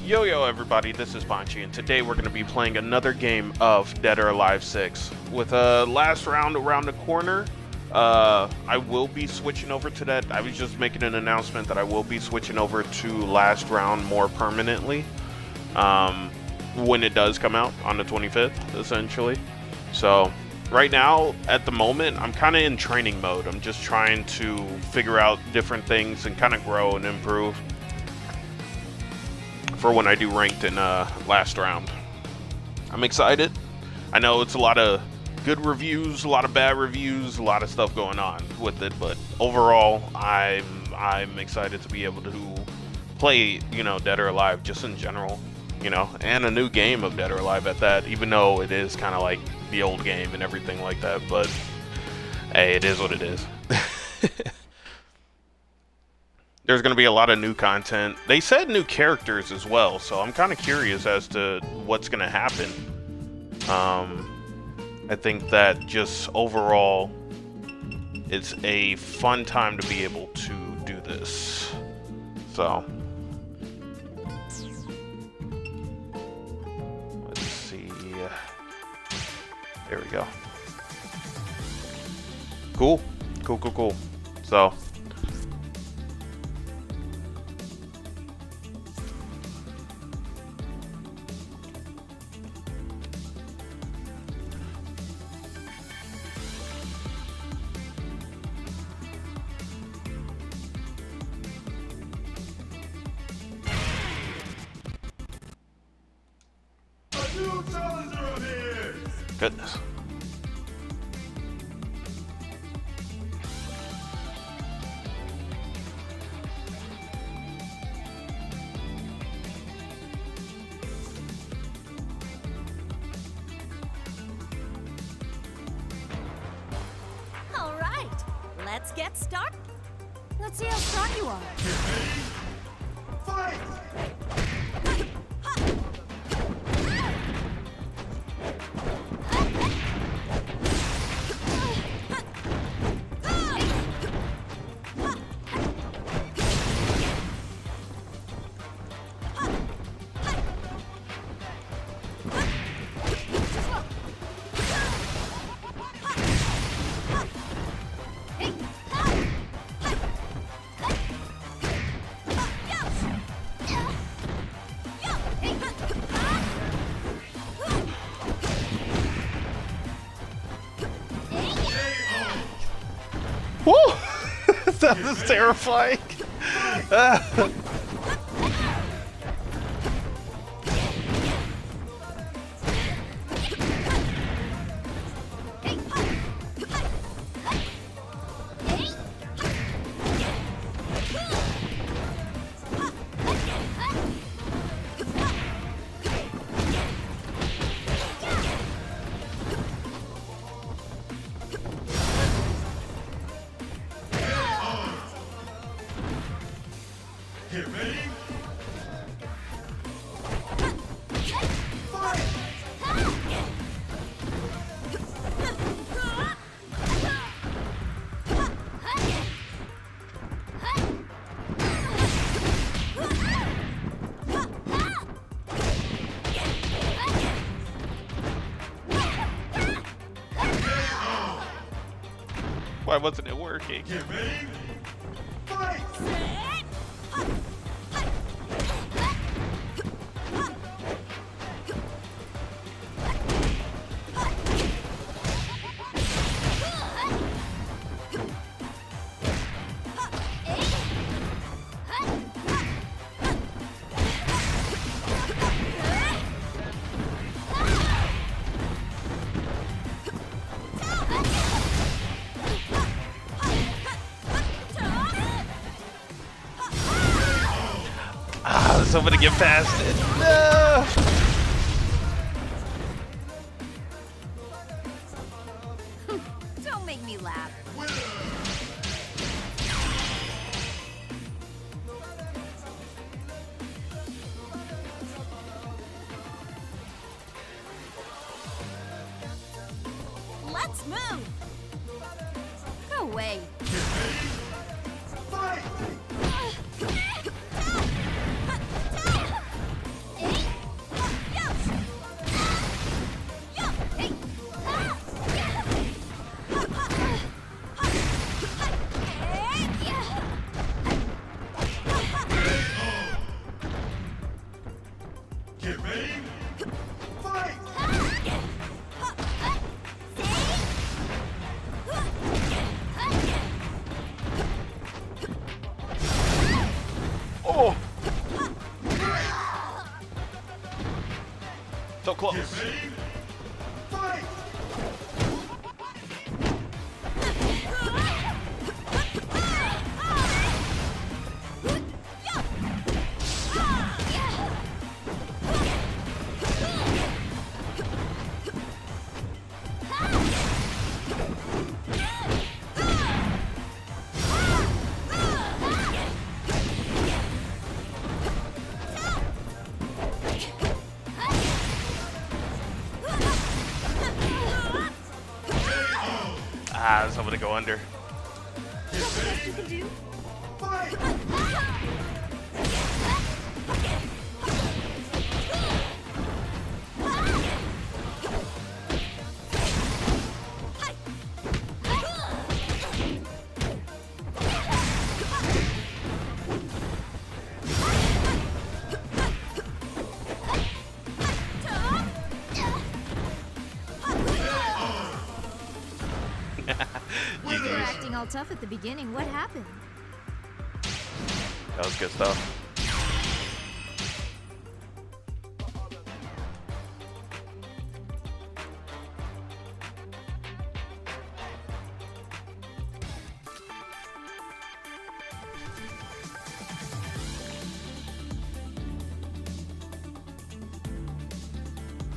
Yo everybody, this is Banchi, and today we're going to be playing another game of Dead or Alive 6. With a last round around the corner, I will be switching over to that. I was just making an announcement that I will be switching over to last round more permanently when it does come out on the 25th, essentially. So right now, at the moment, I'm kind of in training mode. I'm just trying to figure out different things and kind of grow and improve for when I do ranked in last round. I'm excited. I know it's a lot of good reviews, a lot of bad reviews, a lot of stuff going on with it, but overall, I'm excited to be able to play, Dead or Alive just in general, and a new game of Dead or Alive at that, even though it is kind of like the old game and everything like that, but hey, it is what it is. There's going to be a lot of new content. They said new characters as well, so I'm kind of curious as to what's going to happen. I think that just overall, it's a fun time to be able to do this. So, let's see. There we go. Cool. So, goodness. All right, let's get started. Let's see how strong you are. Fight! Woo! That was terrifying. Get ready! Why wasn't it working? Get ready! Fight! Somebody get past it. No! Don't make me laugh. Let's move. Go away. Fight! Ah, so I'm gonna go under. That's the best you can do. Fight! You were GG's. acting all tough at the beginning. What happened? That was good stuff.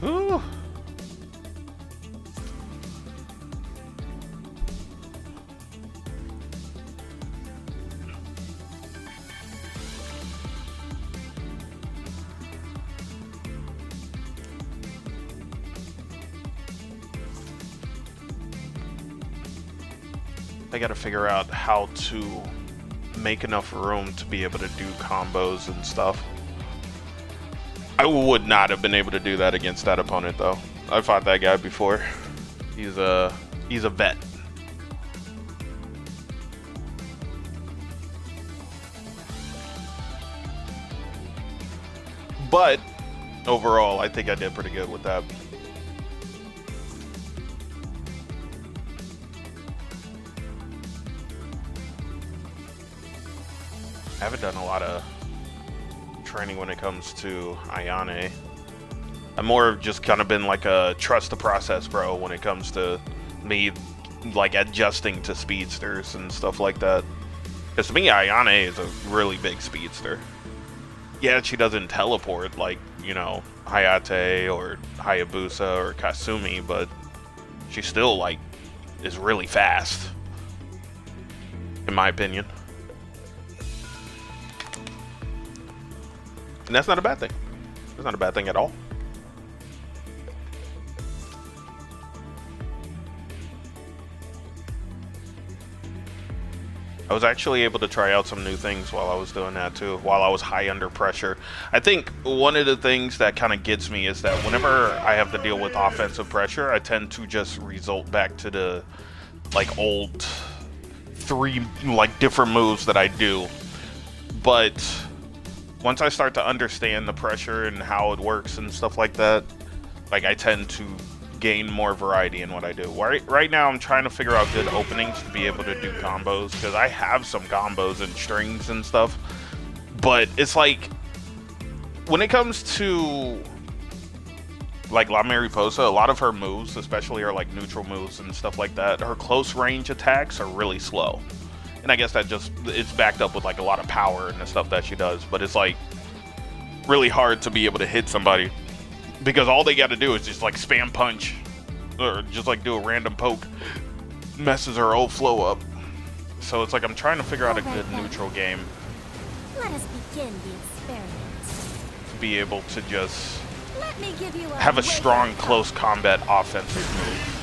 Ooh. I gotta figure out how to make enough room to be able to do combos and stuff. I would not have been able to do that against that opponent though. I fought that guy before. He's a vet. But overall, I think I did pretty good with that. I haven't done a lot of training when it comes to Ayane. I'm more of just kind of been like a trust the process bro when it comes to me like adjusting to speedsters and stuff like that. Because to me, Ayane is a really big speedster. Yeah, she doesn't teleport like, you know, Hayate or Hayabusa or Kasumi, but she still like is really fast, in my opinion. And that's not a bad thing. That's not a bad thing at all. I was actually able to try out some new things while I was doing that too, while I was high under pressure. I think one of the things that kind of gets me is that whenever I have to deal with offensive pressure, I tend to just result back to the like old three like different moves that I do. But once I start to understand the pressure and how it works and stuff like that, like I tend to gain more variety in what I do. Right now I'm trying to figure out good openings to be able to do combos, because I have some combos and strings and stuff, but it's like when it comes to like La Mariposa, a lot of her moves especially are like neutral moves and stuff like that. Her close range attacks are really slow, and I guess that just it's backed up with like a lot of power and the stuff that she does, but it's like really hard to be able to hit somebody because all they got to do is just like spam punch or just like do a random poke, messes her whole flow up. So it's like I'm trying to figure out a good neutral game Let us begin the experiment. to be able to just Let me give you a have a wake-up strong call. close combat offensive move.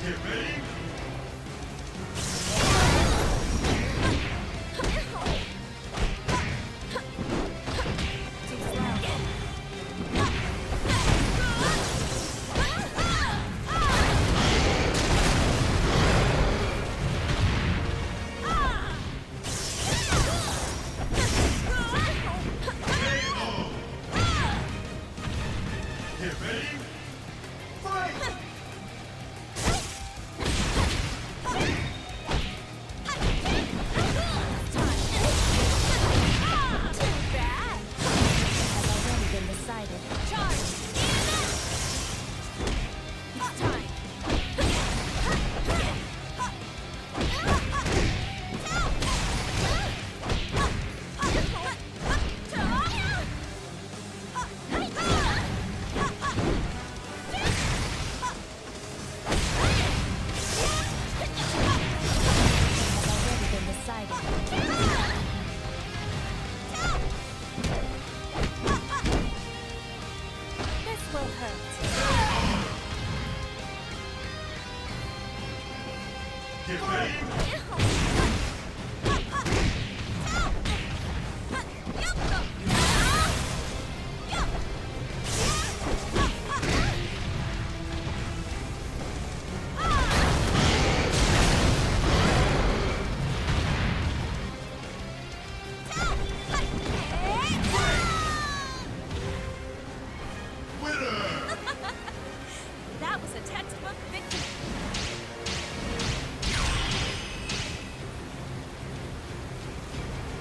Get ready.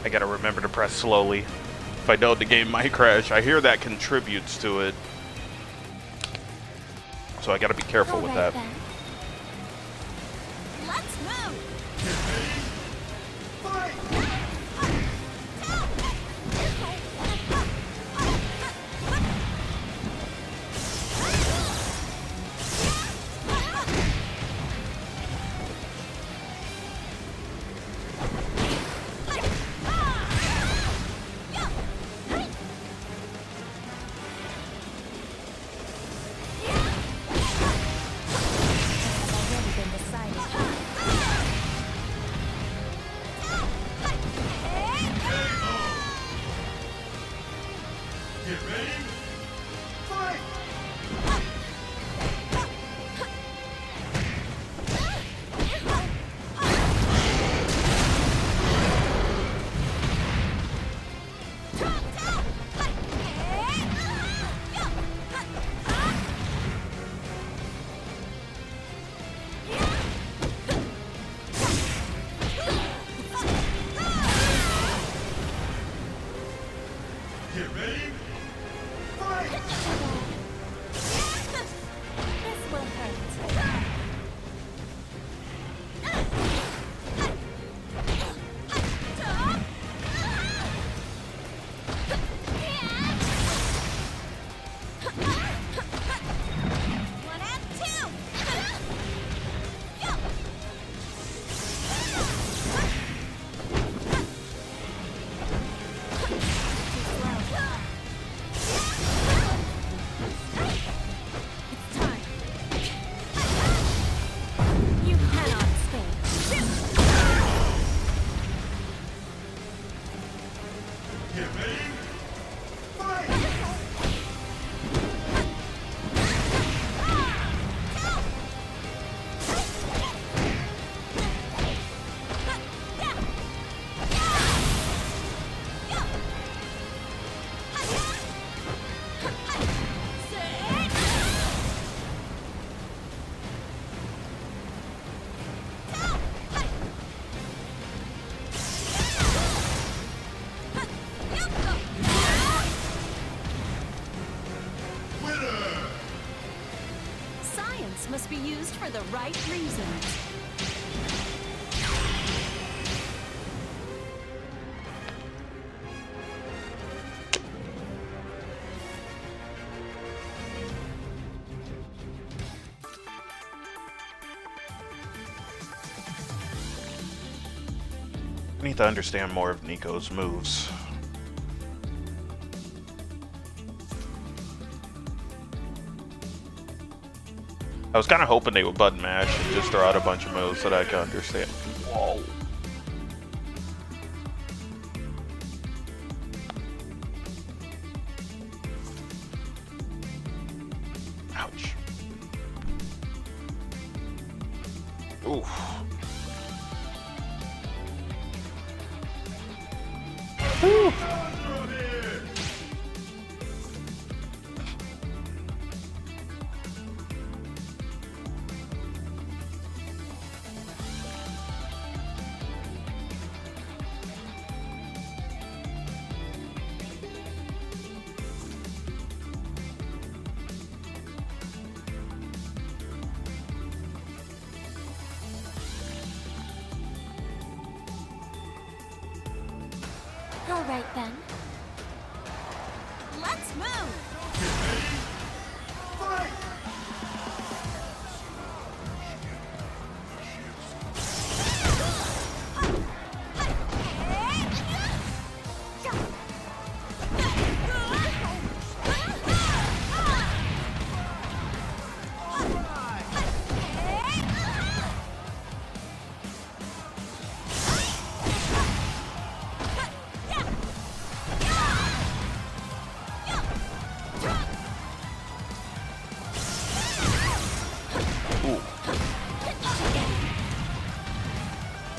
I gotta remember to press slowly. If I don't, the game might crash. I hear that contributes to it. So I gotta be careful with that. Then. Let's move. Fight! Already been decided. Get ready! Fight! Get ready! Fight! This will hurt. One and two. It's time. You cannot escape. Get ready! Fight! Winner! Science must be used for the right reasons. I need to understand more of Nico's moves. I was kind of hoping they would button mash and just throw out a bunch of moves so that I could understand. Whoa. Ouch. Oof. All right then. Let's move. Fight!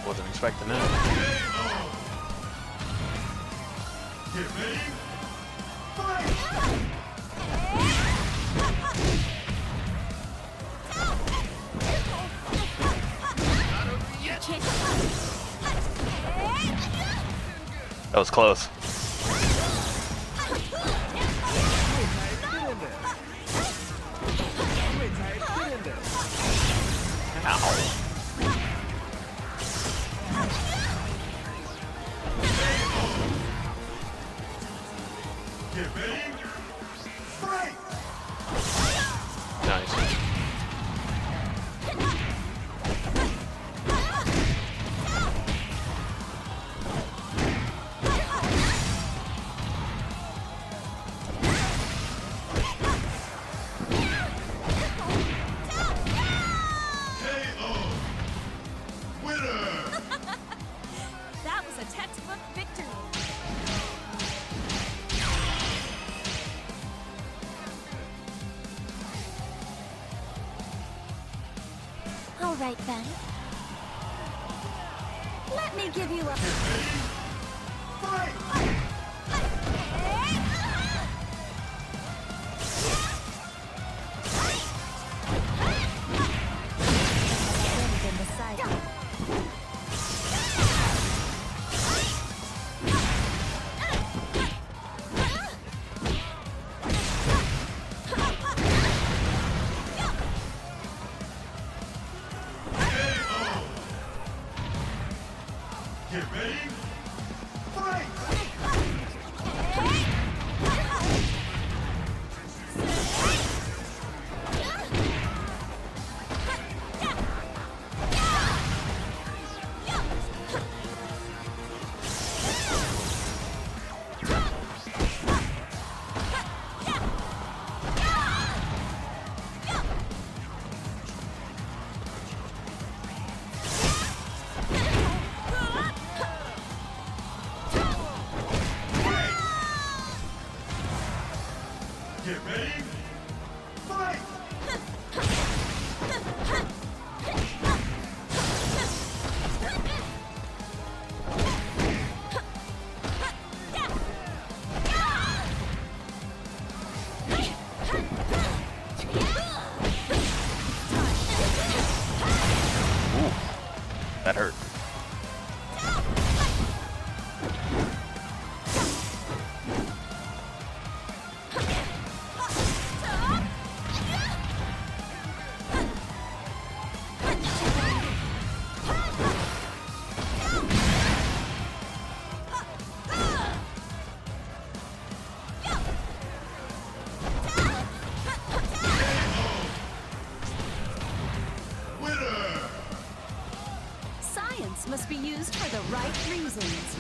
Wasn't expecting that. Get ready! Fight! That was close. Ow. Get ready. Fight! Nice. KO. Winner. That was a textbook victory. All right then. Let me give you a... Fight! Wind in the side. Get ready. Fight! Get ready. Fight! Ooh, that hurt. Winner. Science must be used for the right reasons.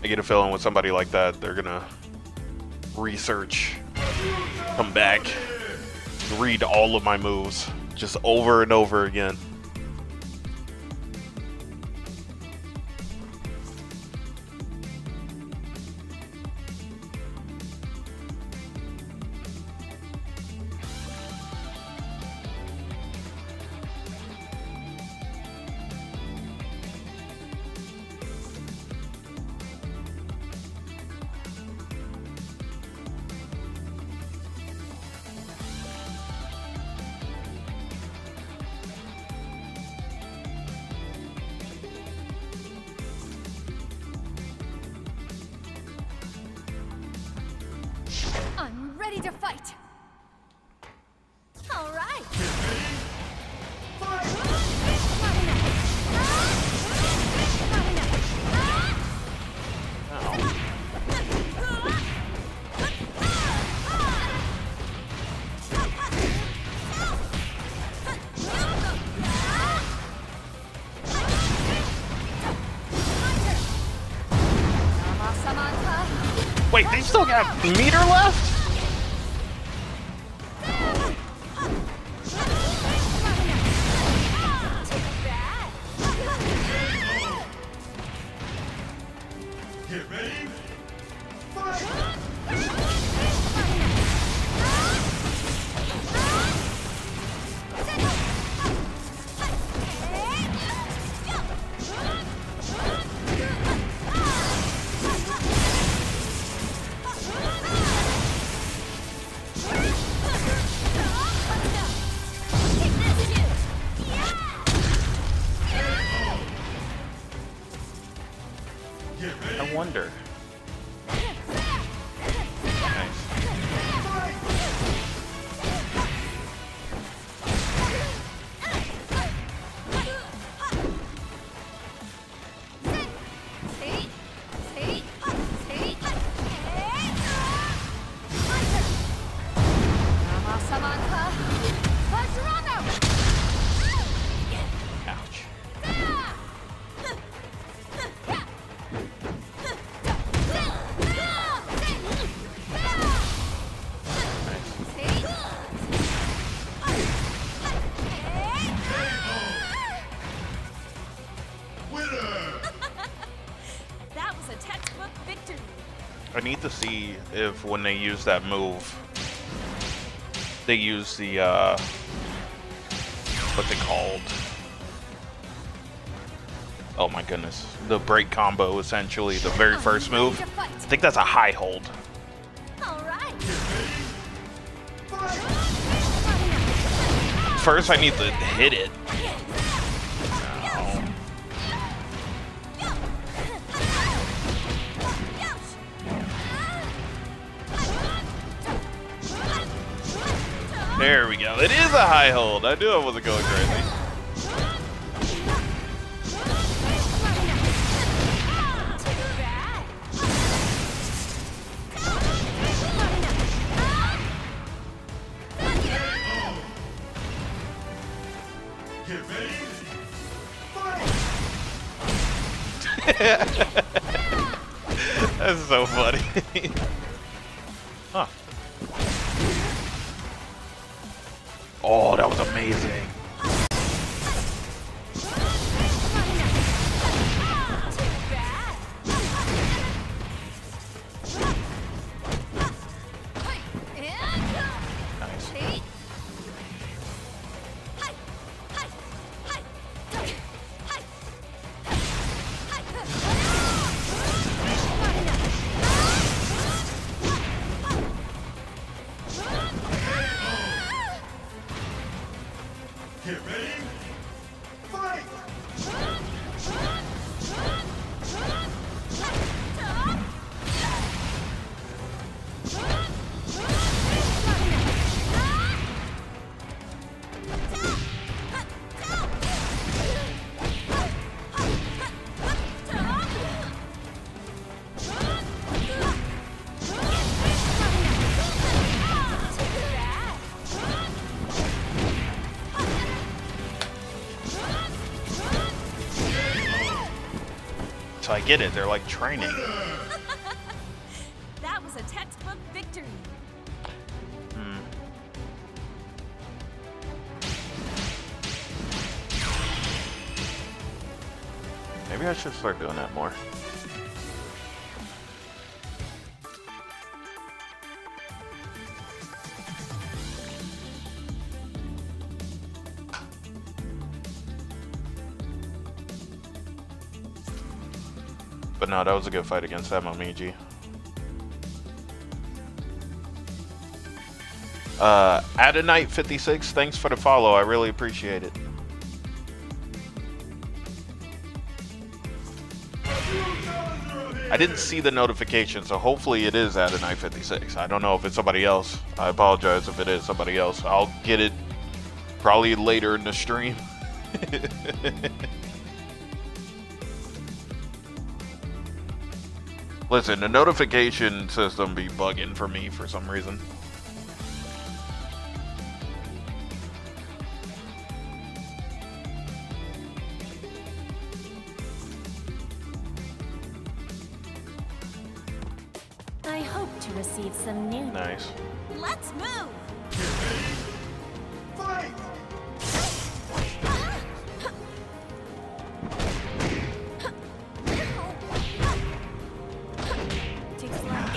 I get a feeling with somebody like that, they're gonna research, come back, read all of my moves just over and over again. I'm ready to fight. All right. Wait, they still got meter left? Get ready. Fight! I need to see if when they use that move, they use the, what's it called? Oh my goodness. The break combo, essentially, the very first move. I think that's a high hold. All right. First, I need to hit it. There we go. It is a high hold. I knew I wasn't going crazy. Get ready. That's so funny. Huh. Oh, that was amazing. Nice. Get ready. Fight. So I get it. They're like training. That was a textbook victory. Maybe I should start doing that more. But no, that was a good fight against that Momiji. Adonite56, thanks for the follow. I really appreciate it. I didn't see the notification, so hopefully it is Adonite56. I don't know if it's somebody else. I apologize if it is somebody else. I'll get it probably later in the stream. Listen, the notification system be bugging for me for some reason. I hope to receive some news. Nice. Let's move. Fight. Takes like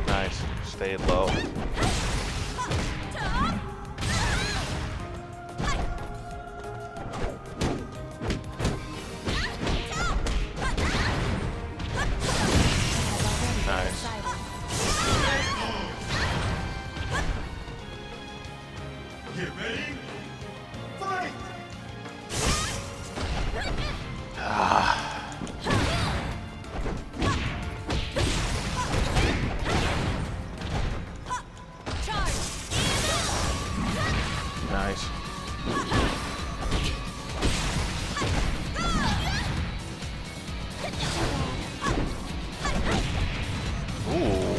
Nice. Stay low. Nice. Get ready. Fight. Nice. Ooh.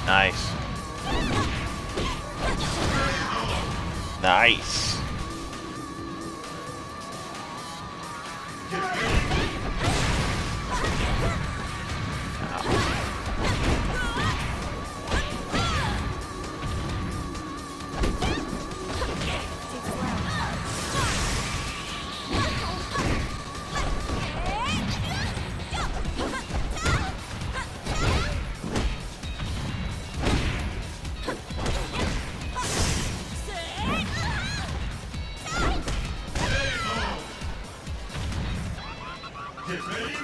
Nice. Nice. ready?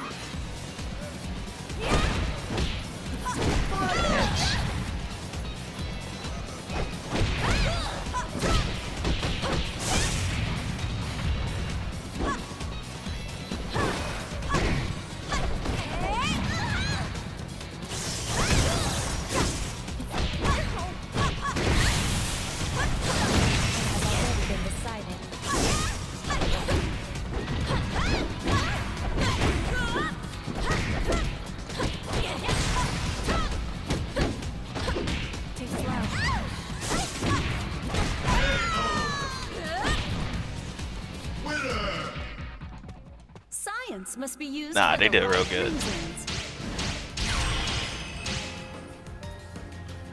Winner! Science must be used. Nah, for they the did real right good. reasons.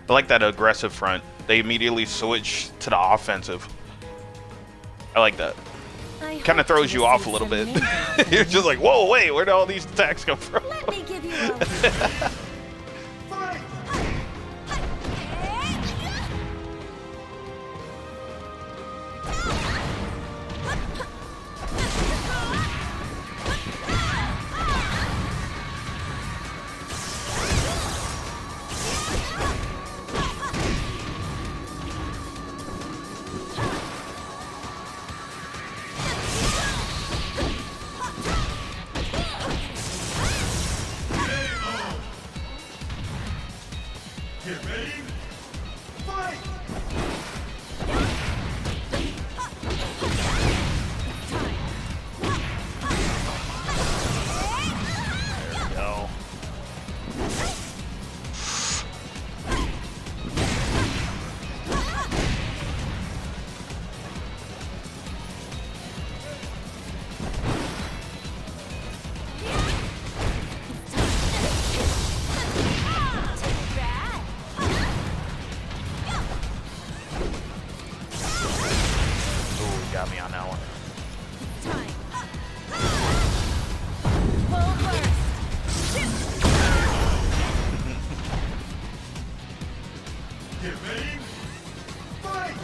I like that aggressive front. They immediately switch to the offensive. I like that. Kind of throws you off a little bit. You're just like, whoa, wait, where did all these attacks come from? Let me give you a. Fight! Get ready? Fight! No. Ooh, you got me on that one. Get ready? Fight!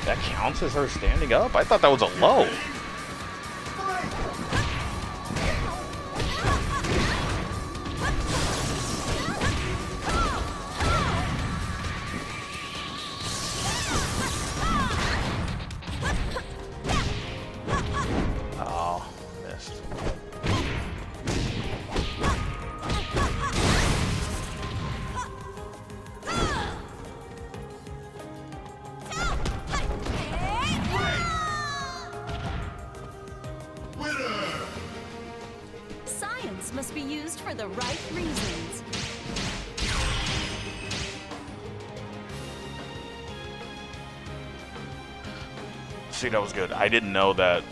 That counts as her standing up? I thought that was a low. Oh, missed. Winner! Science must be used for the right reasons. See, that was good. I didn't know that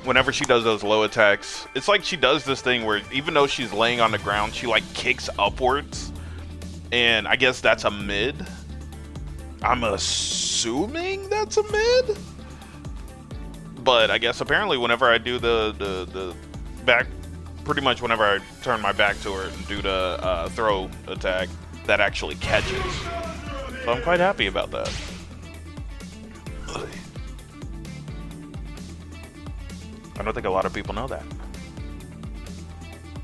whenever she does those low attacks, it's like she does this thing where even though she's laying on the ground, she like kicks upwards. And I guess that's a mid. I'm assuming that's a mid. But I guess apparently whenever I do the back, pretty much whenever I turn my back to her and do the throw attack, that actually catches. So I'm quite happy about that. I don't think a lot of people know that.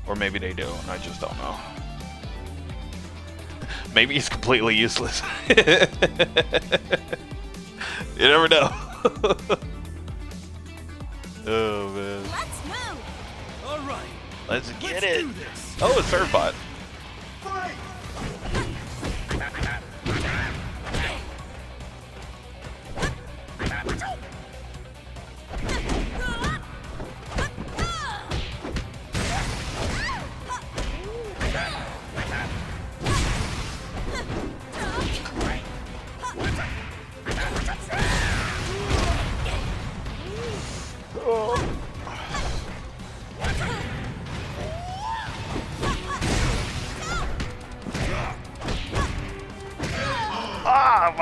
Or maybe they do, and I just don't know. Maybe he's completely useless. You never know. Oh, man. Let's move. All right. Let's get Let's it. do this. Oh, it's Servbot. Fight!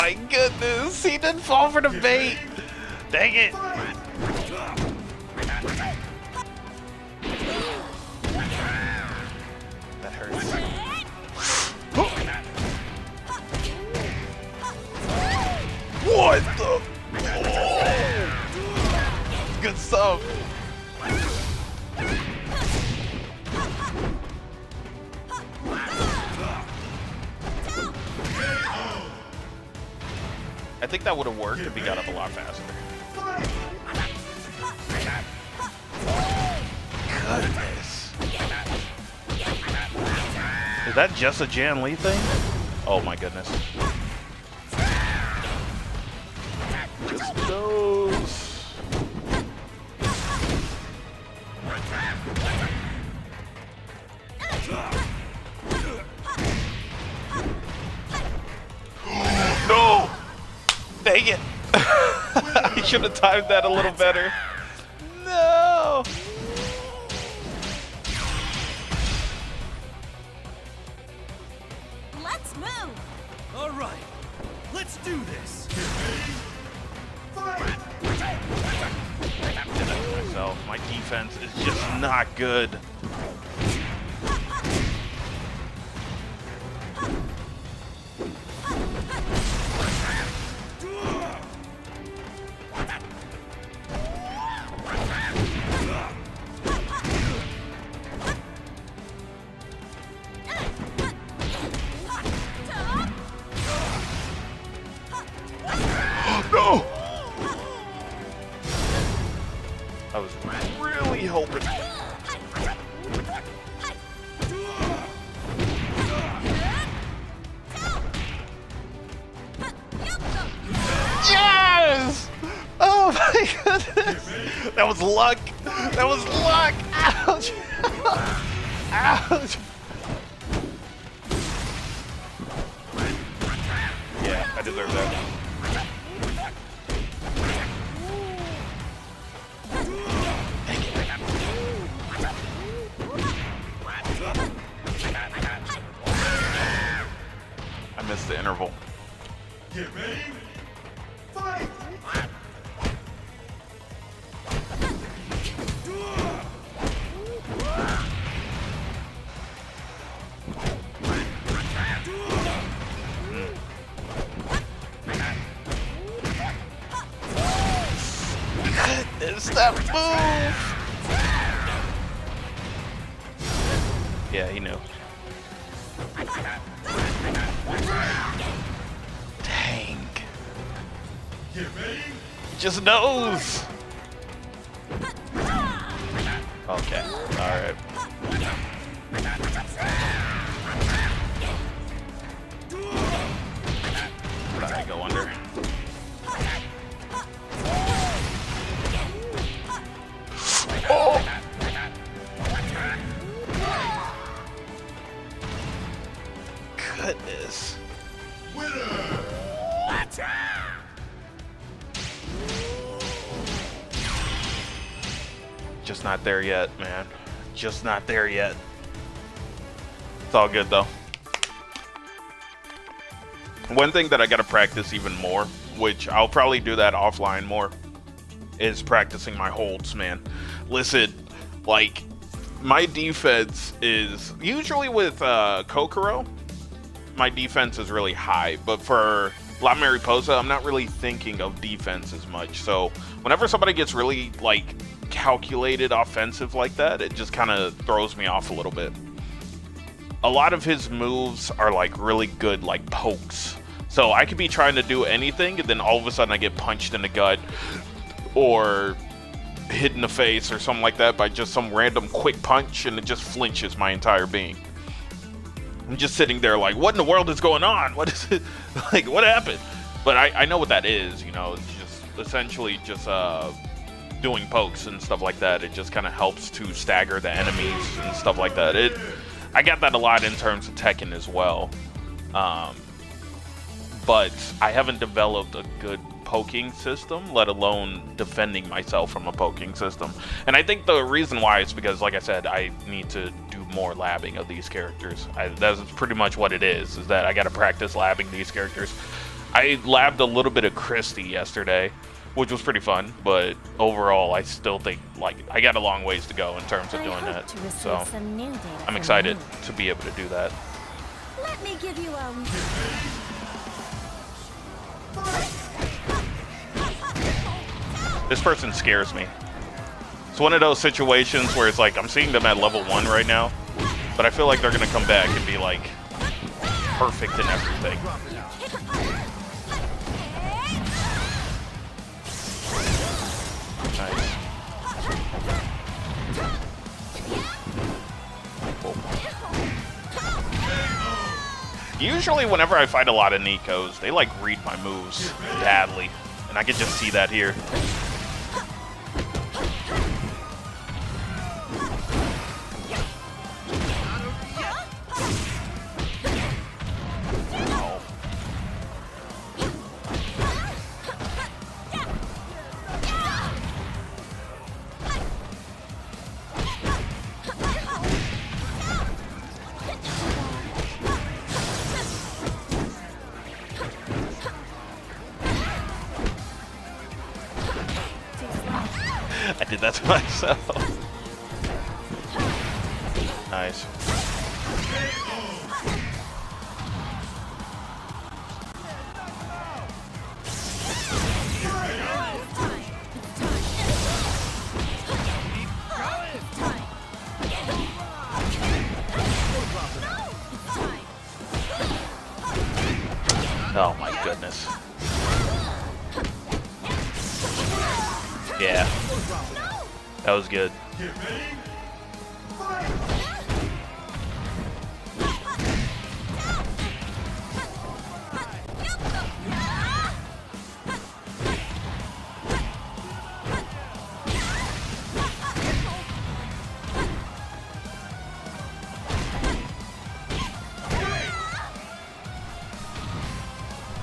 my goodness, he didn't fall for the bait. Dang it. That hurts. What the? Oh. Good stuff. I think that would have worked if he got up a lot faster. Goodness. Is that just a Jan Lee thing? Oh my goodness. Just those. No! Dang it! I should have timed that a little better. No! Let's move. All right, let's do this. Myself, my defense is just not good. No! I was really hoping. Yes! Oh my goodness! That was luck! That was luck! Ouch! Ouch! Yeah, I deserve that. I missed the interval. Get ready. Fight! It's that move! Yeah, he knew. Dang. Get ready. Just knows! Okay, alright. Thought I'd go under. Oh! Goodness. Winner. Just not there yet, man. Just not there yet. It's all good though. One thing that I gotta practice even more, which I'll probably do that offline more, is practicing my holds, man. Listen, like, my defense is usually with Kokoro, my defense is really high, but for La Mariposa, I'm not really thinking of defense as much. So whenever somebody gets really like calculated offensive like that, it just kind of throws me off a little bit. A lot of his moves are like really good like pokes. So I could be trying to do anything and then all of a sudden I get punched in the gut or hit in the face or something like that by just some random quick punch, and it just flinches my entire being. I'm just sitting there like, what in the world is going on? What is it? Like, what happened? But I know what that is, you know. It's just essentially just doing pokes and stuff like that. It just kind of helps to stagger the enemies and stuff like that. I got that a lot in terms of Tekken as well. But I haven't developed a good poking system, let alone defending myself from a poking system. And I think the reason why is because, like I said, I need to do more labbing of these characters. That's pretty much what it is that I got to practice labbing these characters. I labbed a little bit of Christy yesterday, which was pretty fun, but overall, I still think, like, I got a long ways to go in terms of doing that. So, I'm excited to be able to do that. Let me give you a... This person scares me. It's one of those situations where it's like, I'm seeing them at level 1 right now, but I feel like they're going to come back and be, like, perfect in everything. Nice. Usually whenever I fight a lot of Nikos, they like read my moves badly. And I can just see that here. I did that to myself. Nice. Oh my goodness. Yeah. That was good. Get ready. Fight!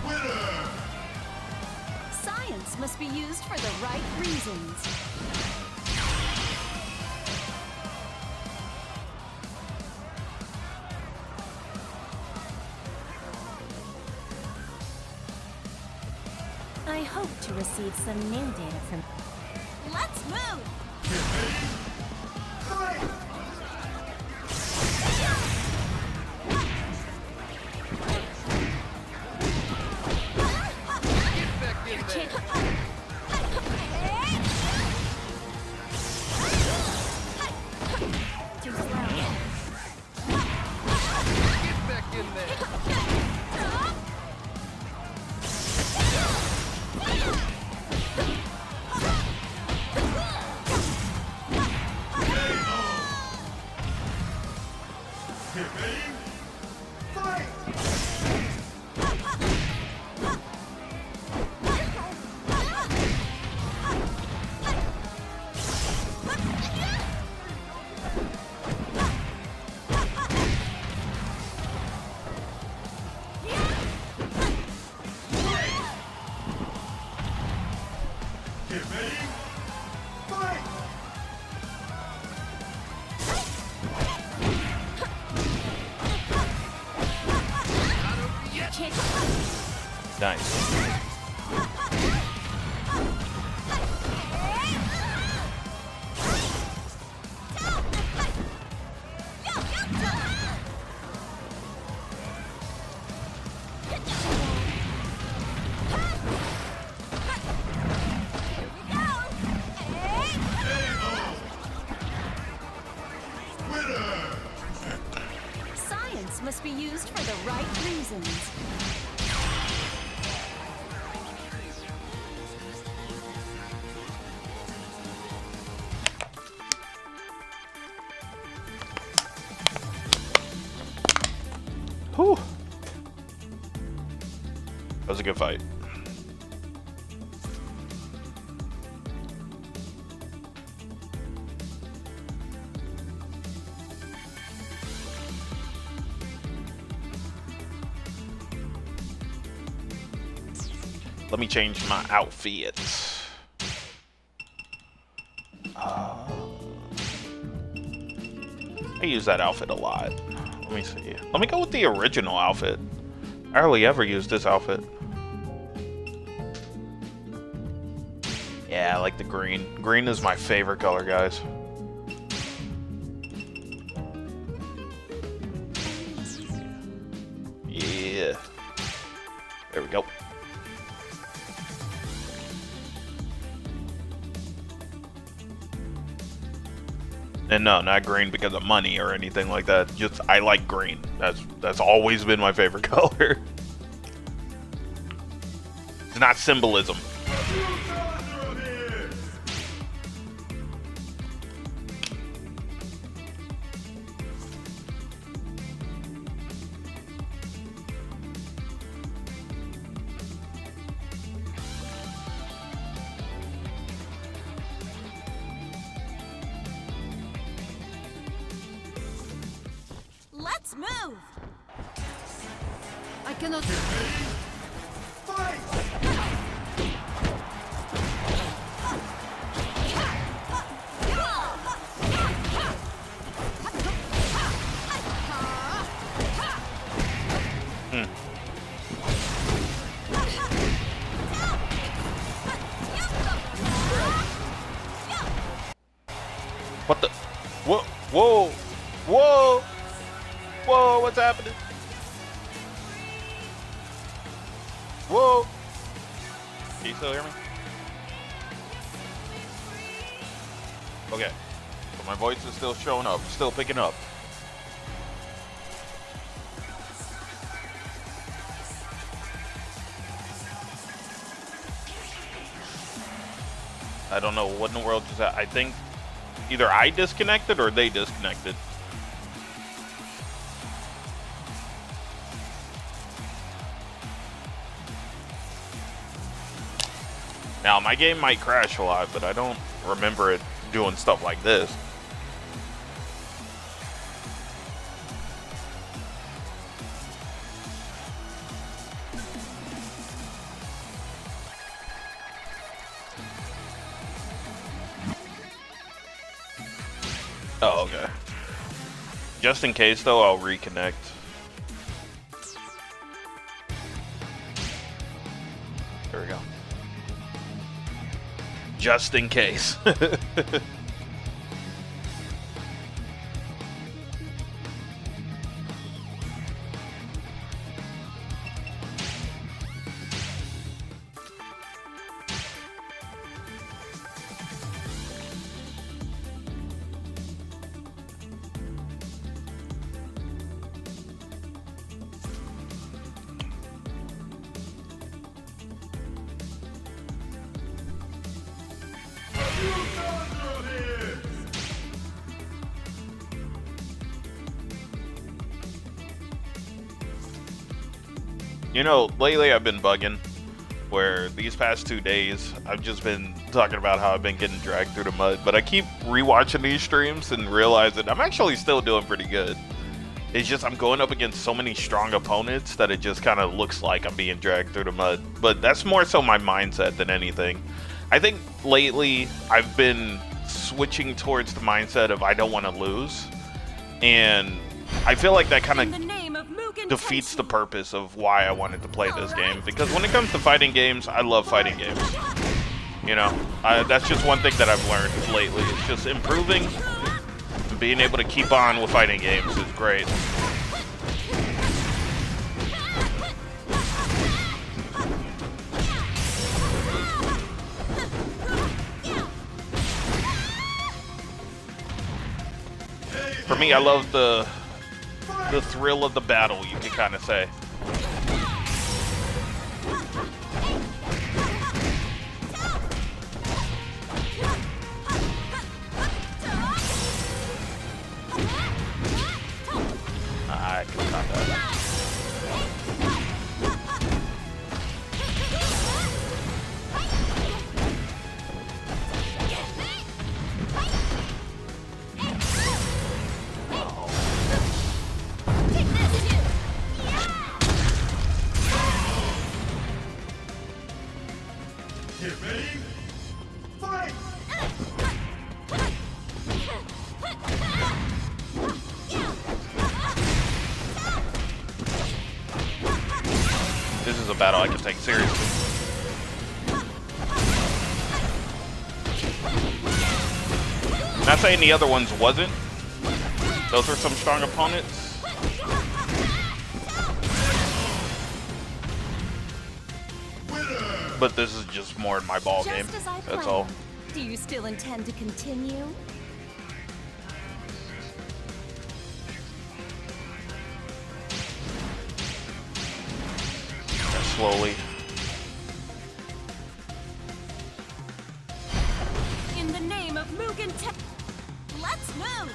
Winner! Science must be used for the right reasons. I hope to receive some new data from... Let's move! Fight! Too slow. Get ready. Fight! Get ready. Fight! Kick. Nice. Winner! Science must be used for the right reasons. Whew. That was a good fight. Let me change my outfit. I use that outfit a lot. Let me see. Let me go with the original outfit. I hardly ever use this outfit. Yeah, I like the green. Green is my favorite color, guys. Yeah. There we go. And no, not green because of money or anything like that. Just I like green. That's always been my favorite color. It's not symbolism. Let's move. I cannot. What the? Whoa! Whoa! Whoa! Whoa! What's happening? Whoa! Can you still hear me? Okay. So my voice is still showing up, still picking up. I don't know what in the world just happened. I think either I disconnected or they disconnected. Now, my game might crash a lot, but I don't remember it doing stuff like this. Oh, okay. Just in case, though, I'll reconnect. There we go. Just in case. You know, lately I've been bugging, where these past 2 days, I've just been talking about how I've been getting dragged through the mud, but I keep rewatching these streams and realize that I'm actually still doing pretty good. It's just I'm going up against so many strong opponents that it just kind of looks like I'm being dragged through the mud. But that's more so my mindset than anything. I think lately I've been switching towards the mindset of I don't want to lose, and I feel like that kind of defeats the purpose of why I wanted to play this game, because when it comes to fighting games, I love fighting games. You know, that's just one thing that I've learned lately. It's just improving and being able to keep on with fighting games is great. For me, I love the thrill of the battle, you can kind of say. I can stop that. Get ready. Fight! This is a battle I can take seriously. Not saying the other ones wasn't. Those were some strong opponents. But this is just more in my ball game. Just as I That's all. planned. Do you still intend to continue? Slowly. In the name of Mugen Te- Let's move!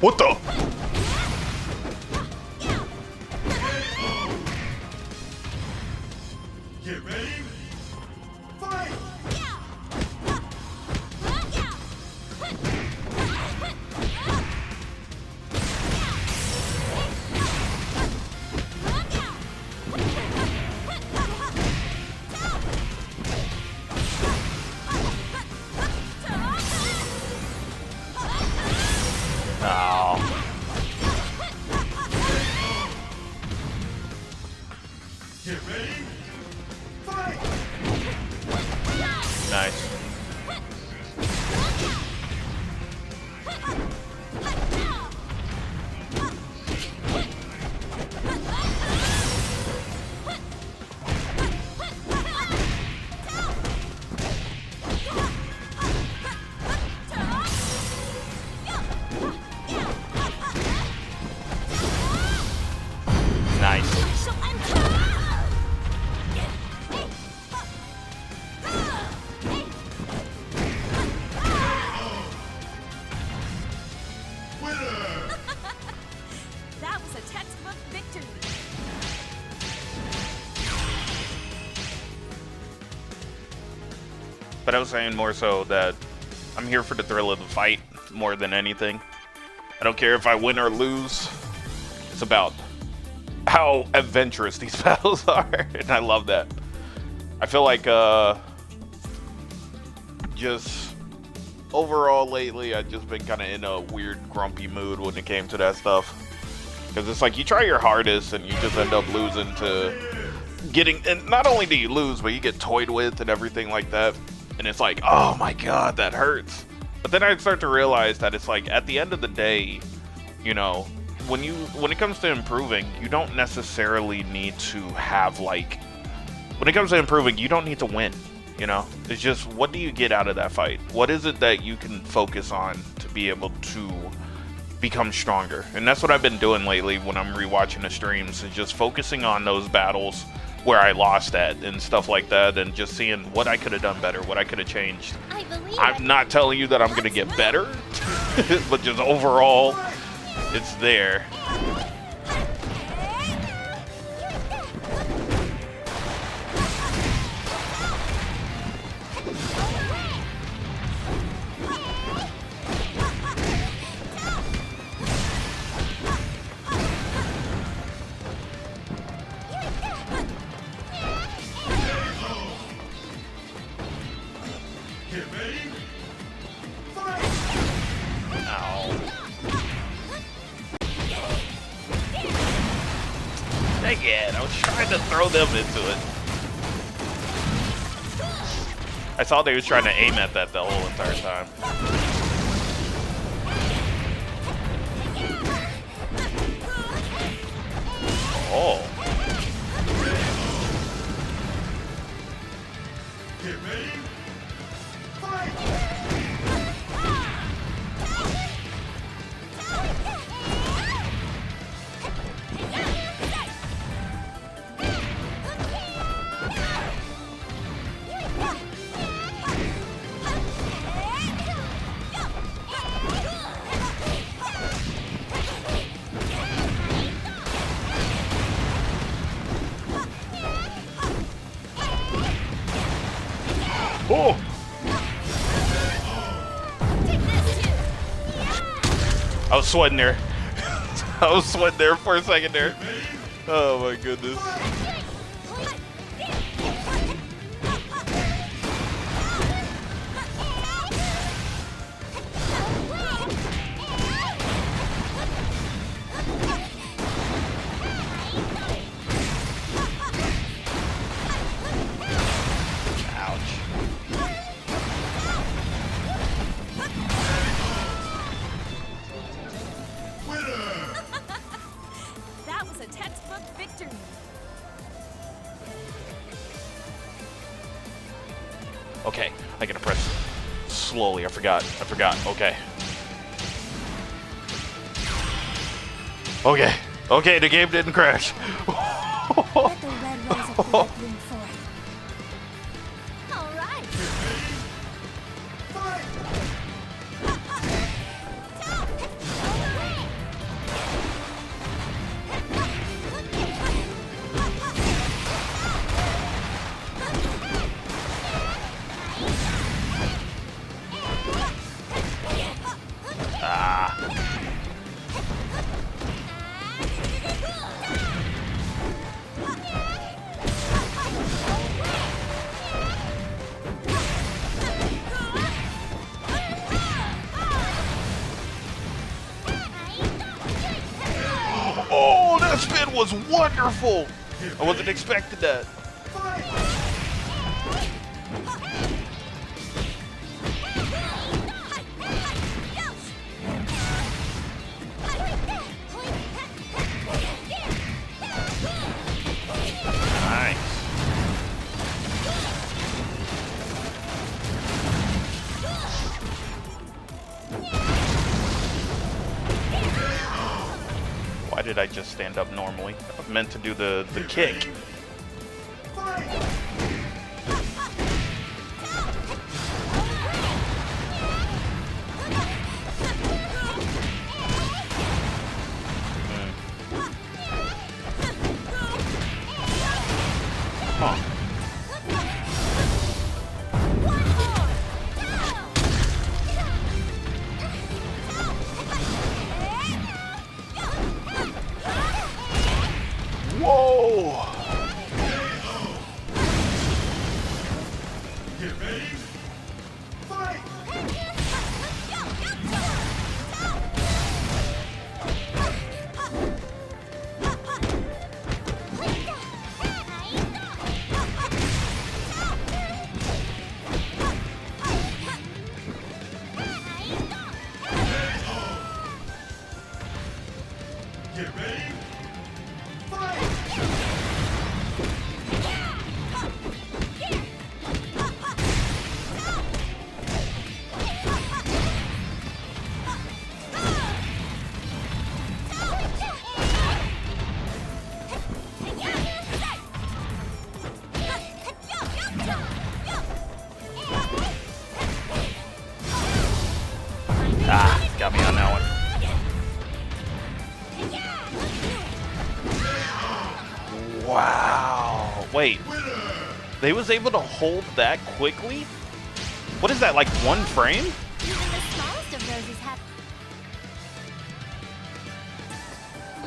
What the? Get ready. Fight! Oh. Get ready. Fight! Nice. Nice. Winner! That was a textbook victory. But I was saying more so that I'm here for the thrill of the fight more than anything. I don't care if I win or lose. It's about how adventurous these battles are, and I love that. I feel like just overall lately I've just been kind of in a weird grumpy mood when it came to that stuff. Because it's like you try your hardest and you just end up losing to getting, and not only do you lose, but you get toyed with and everything like that. And it's like, oh my god, that hurts. But then I start to realize that it's like, at the end of the day, you know, when it comes to improving, you don't necessarily need to have like, when it comes to improving, you don't need to win, you know? It's just, what do you get out of that fight? What is it that you can focus on to be able to become stronger? And that's what I've been doing lately when I'm rewatching the streams, is just focusing on those battles where I lost at and stuff like that, and just seeing what I could have done better, what I could have changed. I believe I'm not telling you that I'm gonna get better, but just overall, it's there. Get ready. Fight! Ow. Dang it, I was trying to throw them into it. I saw they was trying to aim at that the whole entire time. Oh. Get ready. Fight! I was sweating there. I was sweating there for a second there. Oh my goodness. That was a textbook victory. Okay, I gotta press slowly. I forgot. Okay. Okay. Okay, the game didn't crash. Let the red rose of blood bloom forth. All right. Oh, that spin was wonderful. I wasn't expecting that. Nice. Why did I just stand up normally? I meant to do the kick. Huh. Whoa! Get ready. Fight! Get ready. Fight! Ah, got me on that one. Wow. Wait. They was able to hold that quickly? What is that, like 1 frame? Even the smallest of roses have.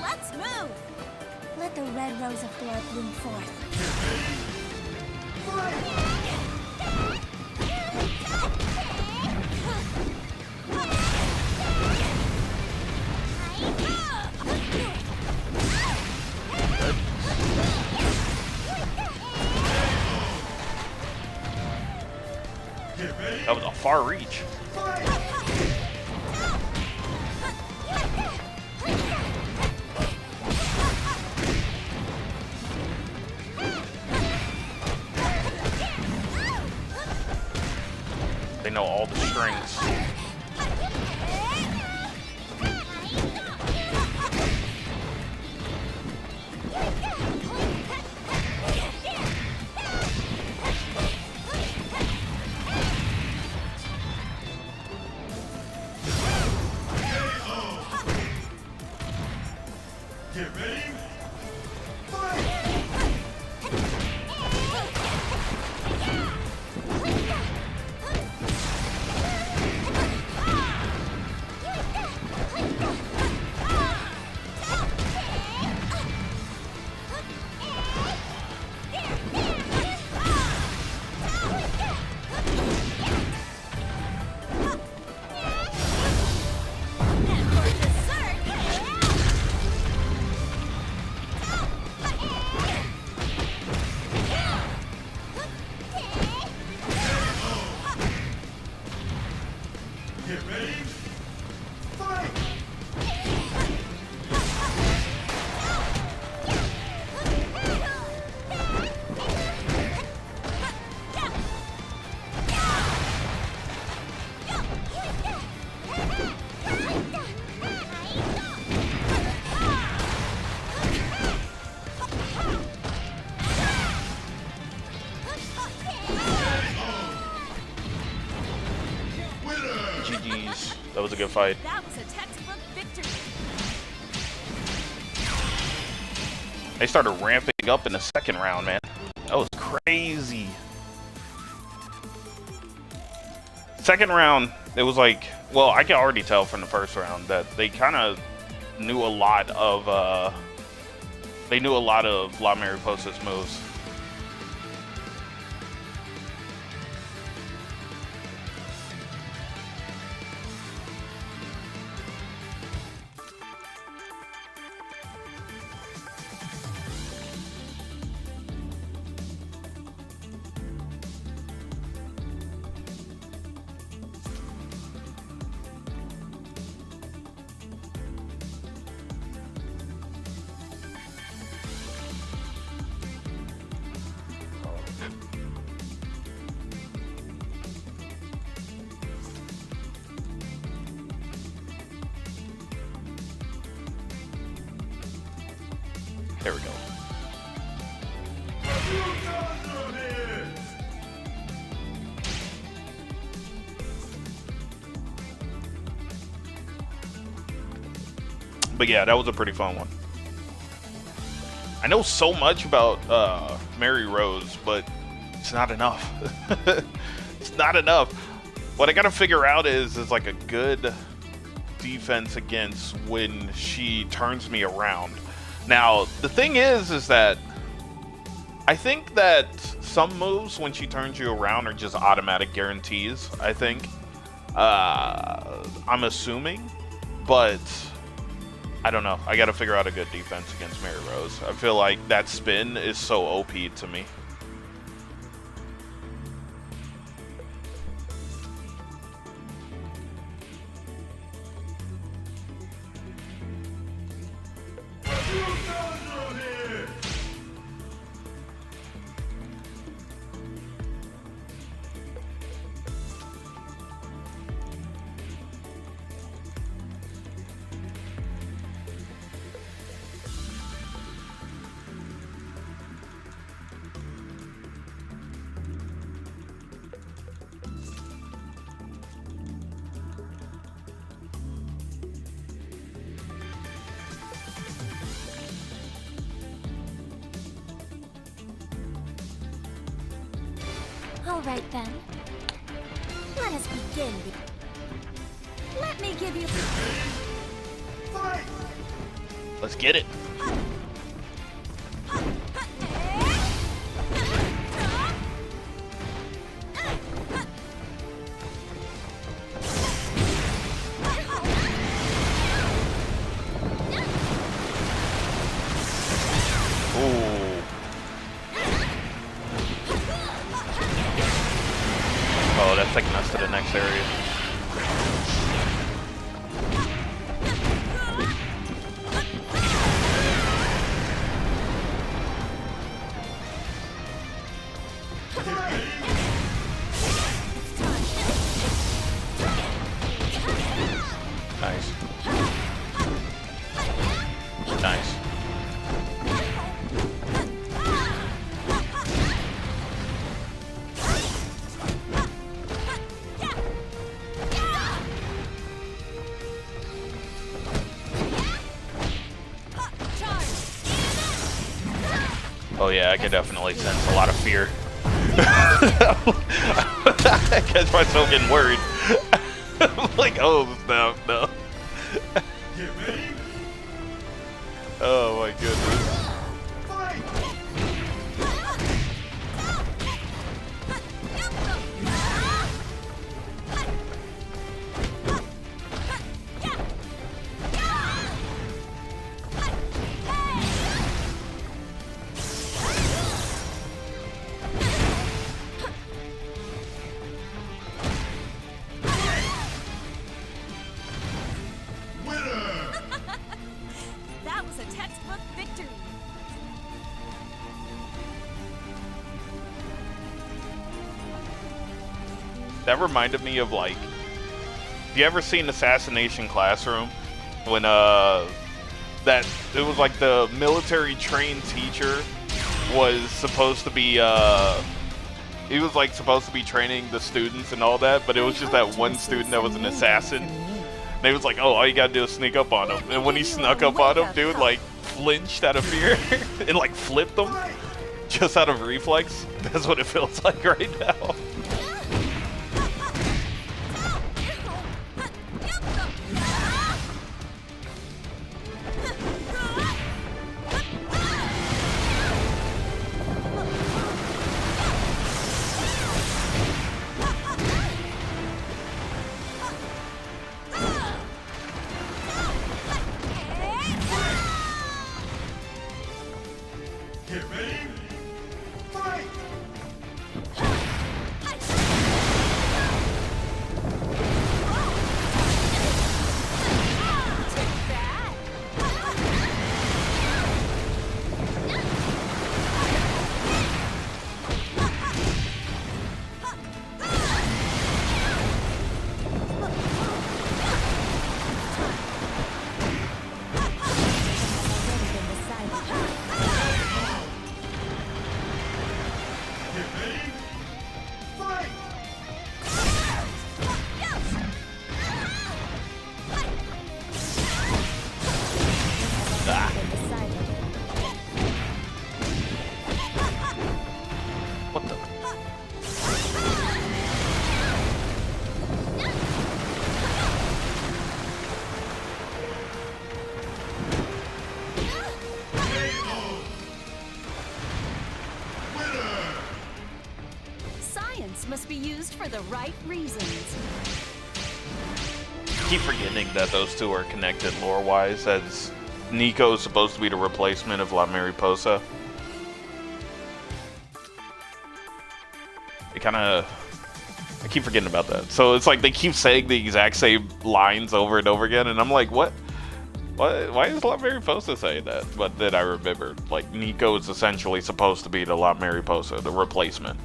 Let's move. Let the red rose of blood bloom forth. Get ready. That was a far reach. They know all the strings. Get ready. Fight! Get ready. Fight! GG's. That was a good fight. That was a textbook victory. They started ramping up in the second round, man. That was crazy. Second round, it was like, well, I can already tell from the first round that they kind of knew a lot of, La Mariposa's moves. There we go. But yeah, that was a pretty fun one. I know so much about Mary Rose, but it's not enough. It's not enough. What I gotta figure out is like a good defense against when she turns me around. Now, the thing is that I think that some moves, when she turns you around, are just automatic guarantees, I think. I'm assuming, but I don't know. I gotta figure out a good defense against Mary Rose. I feel like that spin is so OP to me. All right then. Let us begin. Let me give you. Fight! Let's get it. Ooh. Oh, that's taking us to the next area. Nice. Nice. Oh yeah, I can definitely sense a lot of fear. I catch myself getting worried. I'm like, oh no. Get ready. Oh my goodness. Fight! That reminded me of like, have you ever seen Assassination Classroom? When that it was like the military trained teacher was supposed to be he was like supposed to be training the students and all that, but it was just that one student that was an assassin. And he was like, oh, all you gotta do is sneak up on him. And when he snuck up on him, dude like flinched out of fear and like flipped him just out of reflex. That's what it feels like right now. Get ready. Fight! Get ready. Fight! What the? Science must be used for the right reasons. I keep forgetting that those two are connected lore-wise, as Nico is supposed to be the replacement of La Mariposa. I keep forgetting about that. So it's like they keep saying the exact same lines over and over again, and I'm like, what? Why is La Mariposa saying that? But then I remembered, like, Nico is essentially supposed to be the La Mariposa, the replacement.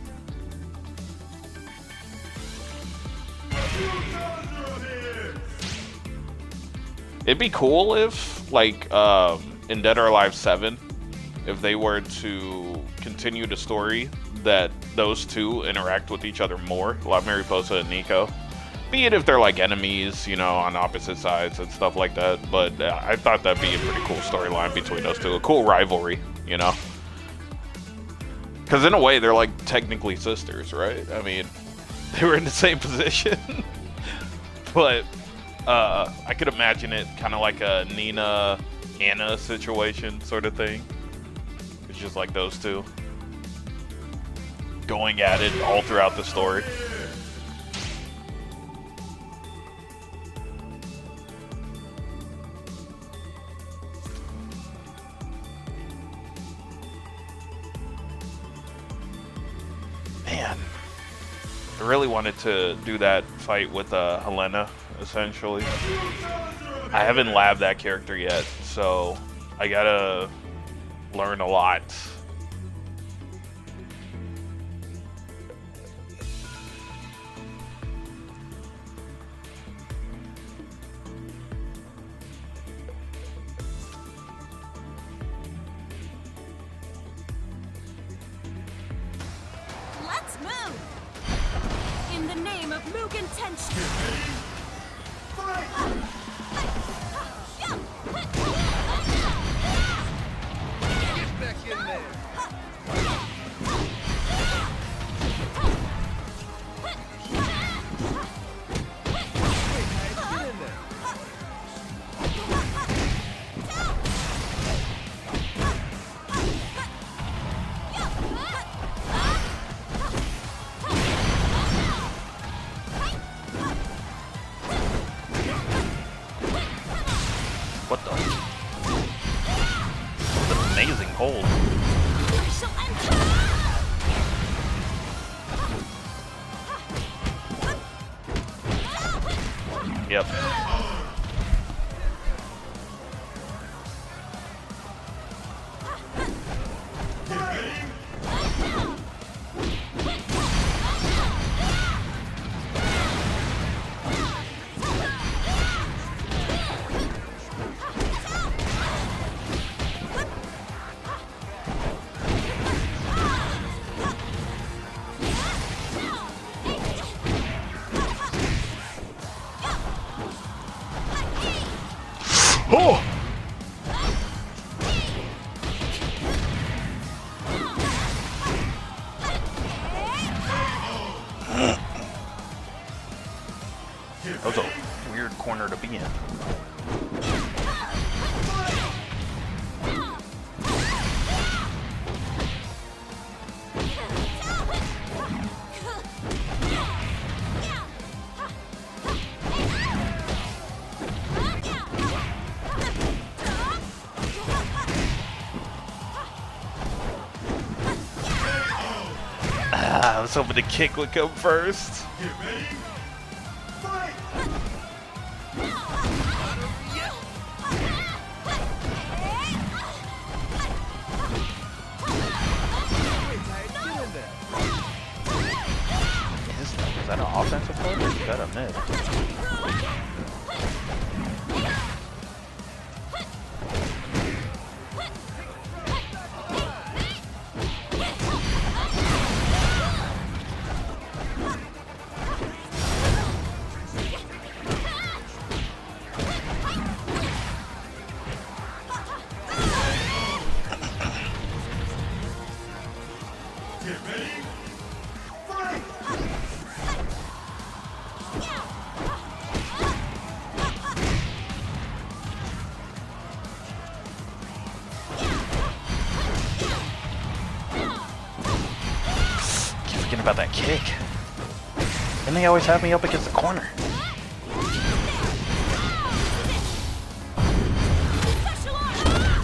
It'd be cool if, like, in Dead or Alive 7, if they were to continue the story that those two interact with each other more, La Mariposa and Nico. Be it if they're like enemies, you know, on opposite sides and stuff like that. But I thought that'd be a pretty cool storyline between those two. A cool rivalry, you know? Because in a way, they're like technically sisters, right? I mean, they were in the same position. But I could imagine it kind of like a Nina-Anna situation sort of thing. It's just like those two going at it all throughout the story. Man, I really wanted to do that fight with Helena, essentially. I haven't labbed that character yet, so I gotta learn a lot. Let's move! In the name of Mugen Tenshin! Get back in there. Get in there. What the? What an amazing hold. I shall enter! Yep. Oh! That was a weird corner to be in. I was hoping the kick would come first. Get ready. Fight! Is that an offensive play or is that a miss? Get ready. Fight! Keep forgetting about that kick. And they always have me up against the corner. Special order!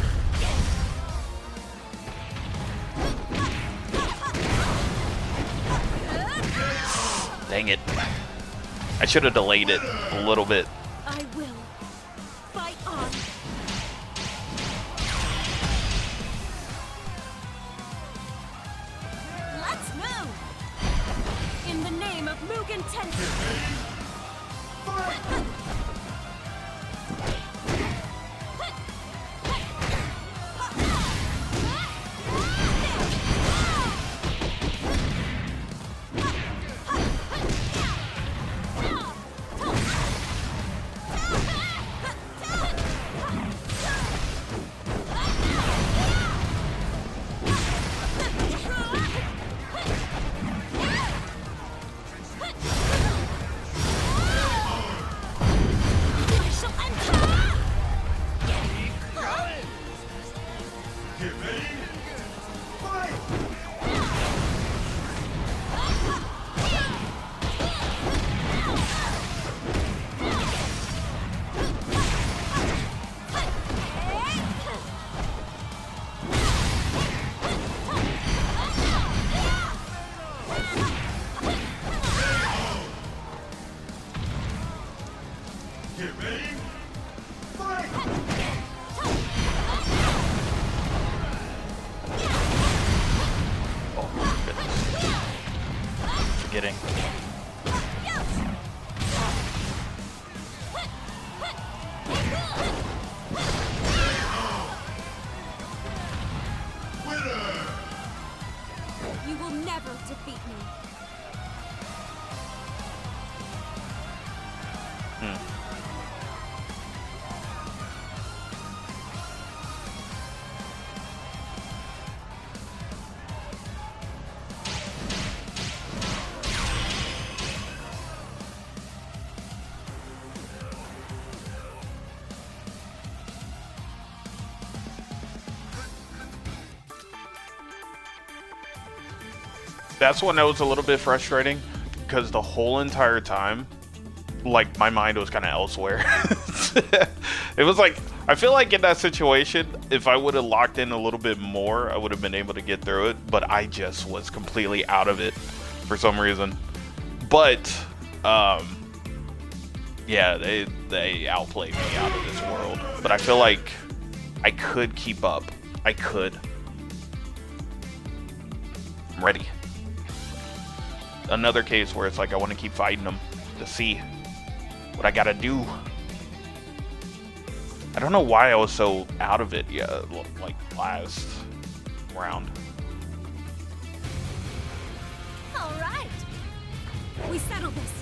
Dang it. I should have delayed it a little bit. I will. Fight on. Let's move! In the name of Mugen Tensei! I shall enter! Get ready. Fight! Get ready. Fight! Oh, goodness. Forgetting. Winner! You will never defeat me. That's when that was a little bit frustrating because the whole entire time, like, my mind was kind of elsewhere. It was like, I feel like in that situation, if I would have locked in a little bit more, I would have been able to get through it, but I just was completely out of it for some reason. But, yeah, they outplayed me out of this world. But I feel like I could keep up. I could. I'm ready. Another case where it's like I want to keep fighting them to see what I gotta do. I don't know why I was so out of it, yeah, like last round. All right. We settle this.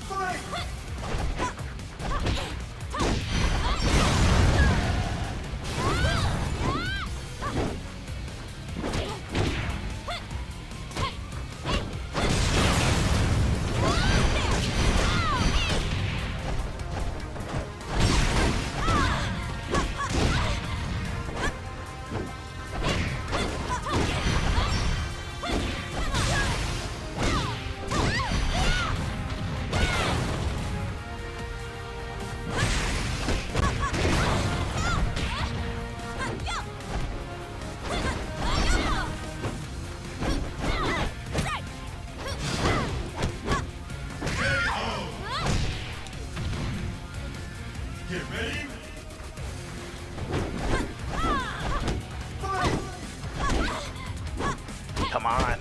Fight! Get ready. Fight! Come on.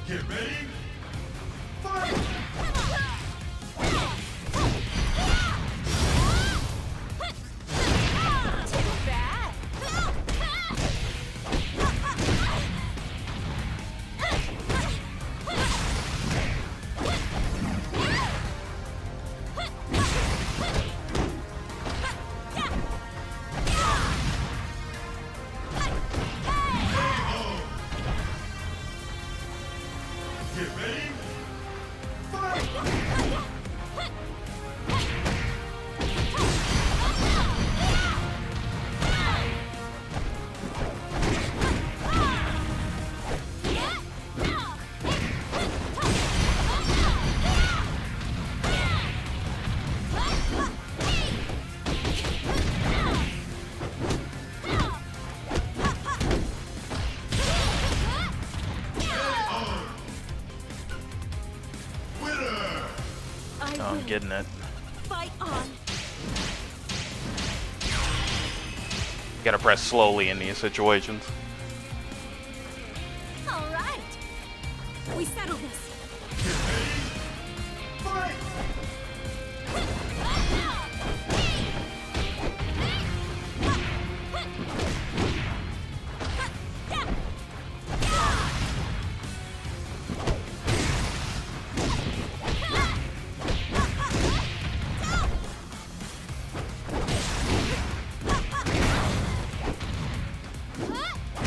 Get ready. Fight! Too bad. Get ready. Fight! Winner! I Oh, I'm will getting it. fight on. You gotta press slowly in these situations. All right. We settle this. Get ready. Fight!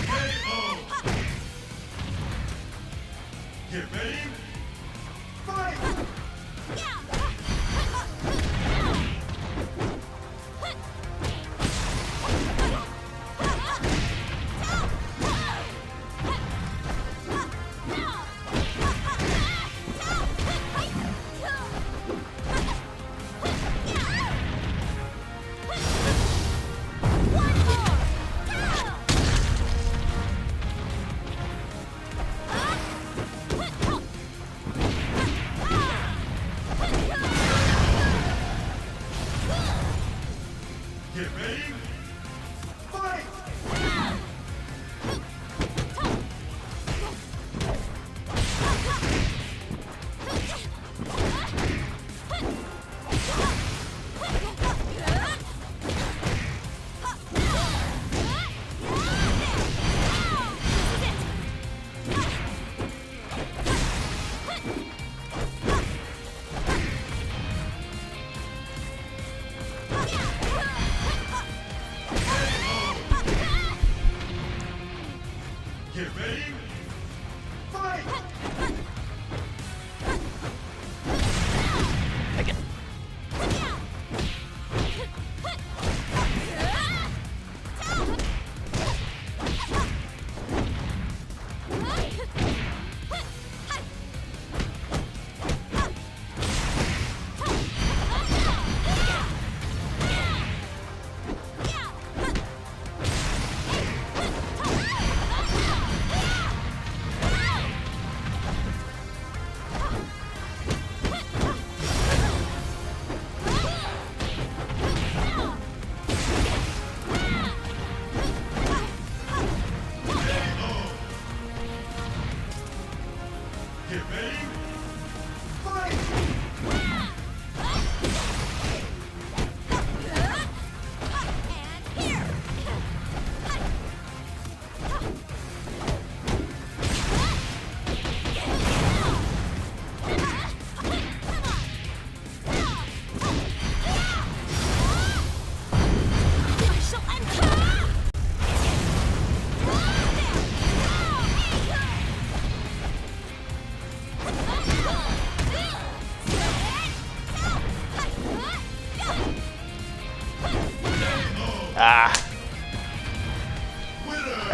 KO! Get ready.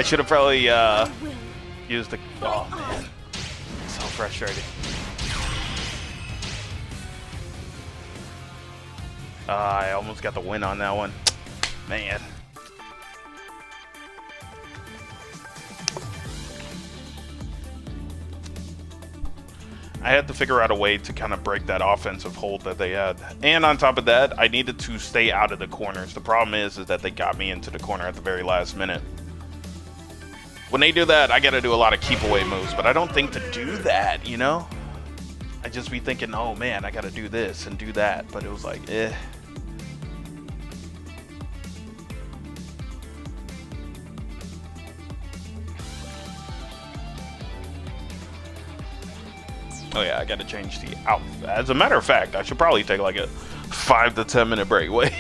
should have probably I will. used the. Oh man, so frustrating. I almost got the win on that one, man. I had to figure out a way to kind of break that offensive hold that they had. And on top of that, I needed to stay out of the corners. The problem is that they got me into the corner at the very last minute. When they do that, I got to do a lot of keep away moves, but I don't think to do that, you know? I just be thinking, oh man, I got to do this and do that, but it was like, eh. Oh yeah, I gotta change the outfit. As a matter of fact, I should probably take like a 5 to 10 minute break. Wait.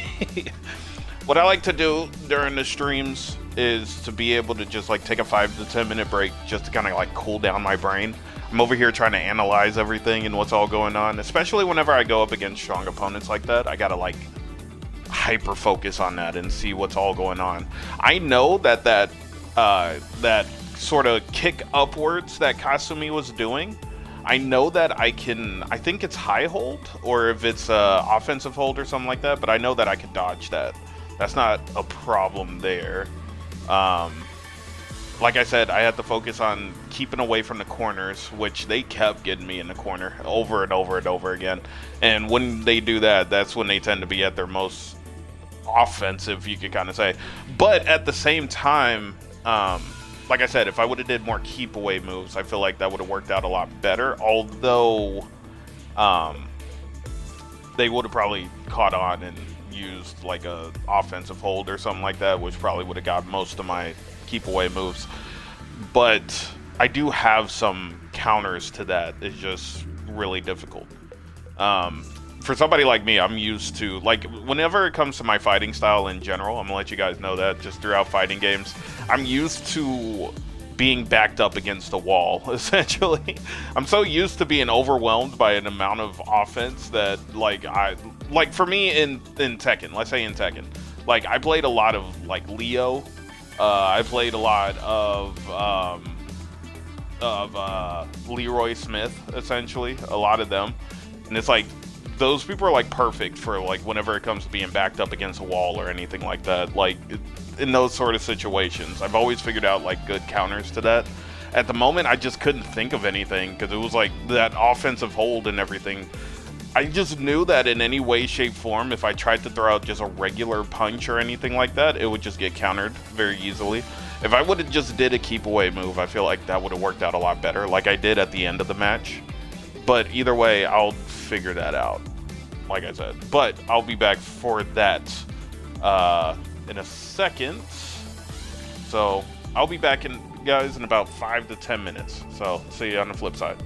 What I like to do during the streams is to be able to just like take a 5 to 10 minute break just to kind of like cool down my brain. I'm over here trying to analyze everything and what's all going on, especially whenever I go up against strong opponents like that. I gotta like hyper focus on that and see what's all going on. I know that that sort of kick upwards that Kasumi was doing, I know that I can, I think it's high hold, or if it's offensive hold or something like that, but I know that I can dodge that. That's not a problem there. Like I said, I had to focus on keeping away from the corners, which they kept getting me in the corner over and over and over again. And when they do that, that's when they tend to be at their most offensive, you could kind of say. But at the same time, like I said, if I would have did more keep away moves, I feel like that would have worked out a lot better. Although, they would have probably caught on and used like a offensive hold or something like that, which probably would have got most of my keep away moves. But I do have some counters to that. It's just really difficult. For somebody like me, I'm used to, like, whenever it comes to my fighting style in general, I'm gonna let you guys know that just throughout fighting games, I'm used to being backed up against a wall, essentially. I'm so used to being overwhelmed by an amount of offense that, like, for me in Tekken, let's say in Tekken, like, I played a lot of, like, Leo, I played a lot of Leroy Smith, essentially, a lot of them, and it's like, those people are like perfect for like whenever it comes to being backed up against a wall or anything like that. Like in those sort of situations, I've always figured out like good counters to that. At the moment, I just couldn't think of anything because it was like that offensive hold and everything. I just knew that in any way, shape, form, if I tried to throw out just a regular punch or anything like that, it would just get countered very easily. If I would have just did a keep away move, I feel like that would have worked out a lot better, like I did at the end of the match. But either way, I'll figure that out, like I said. But I'll be back for that in a second. So I'll be back guys in about 5 to 10 minutes. So see you on the flip side.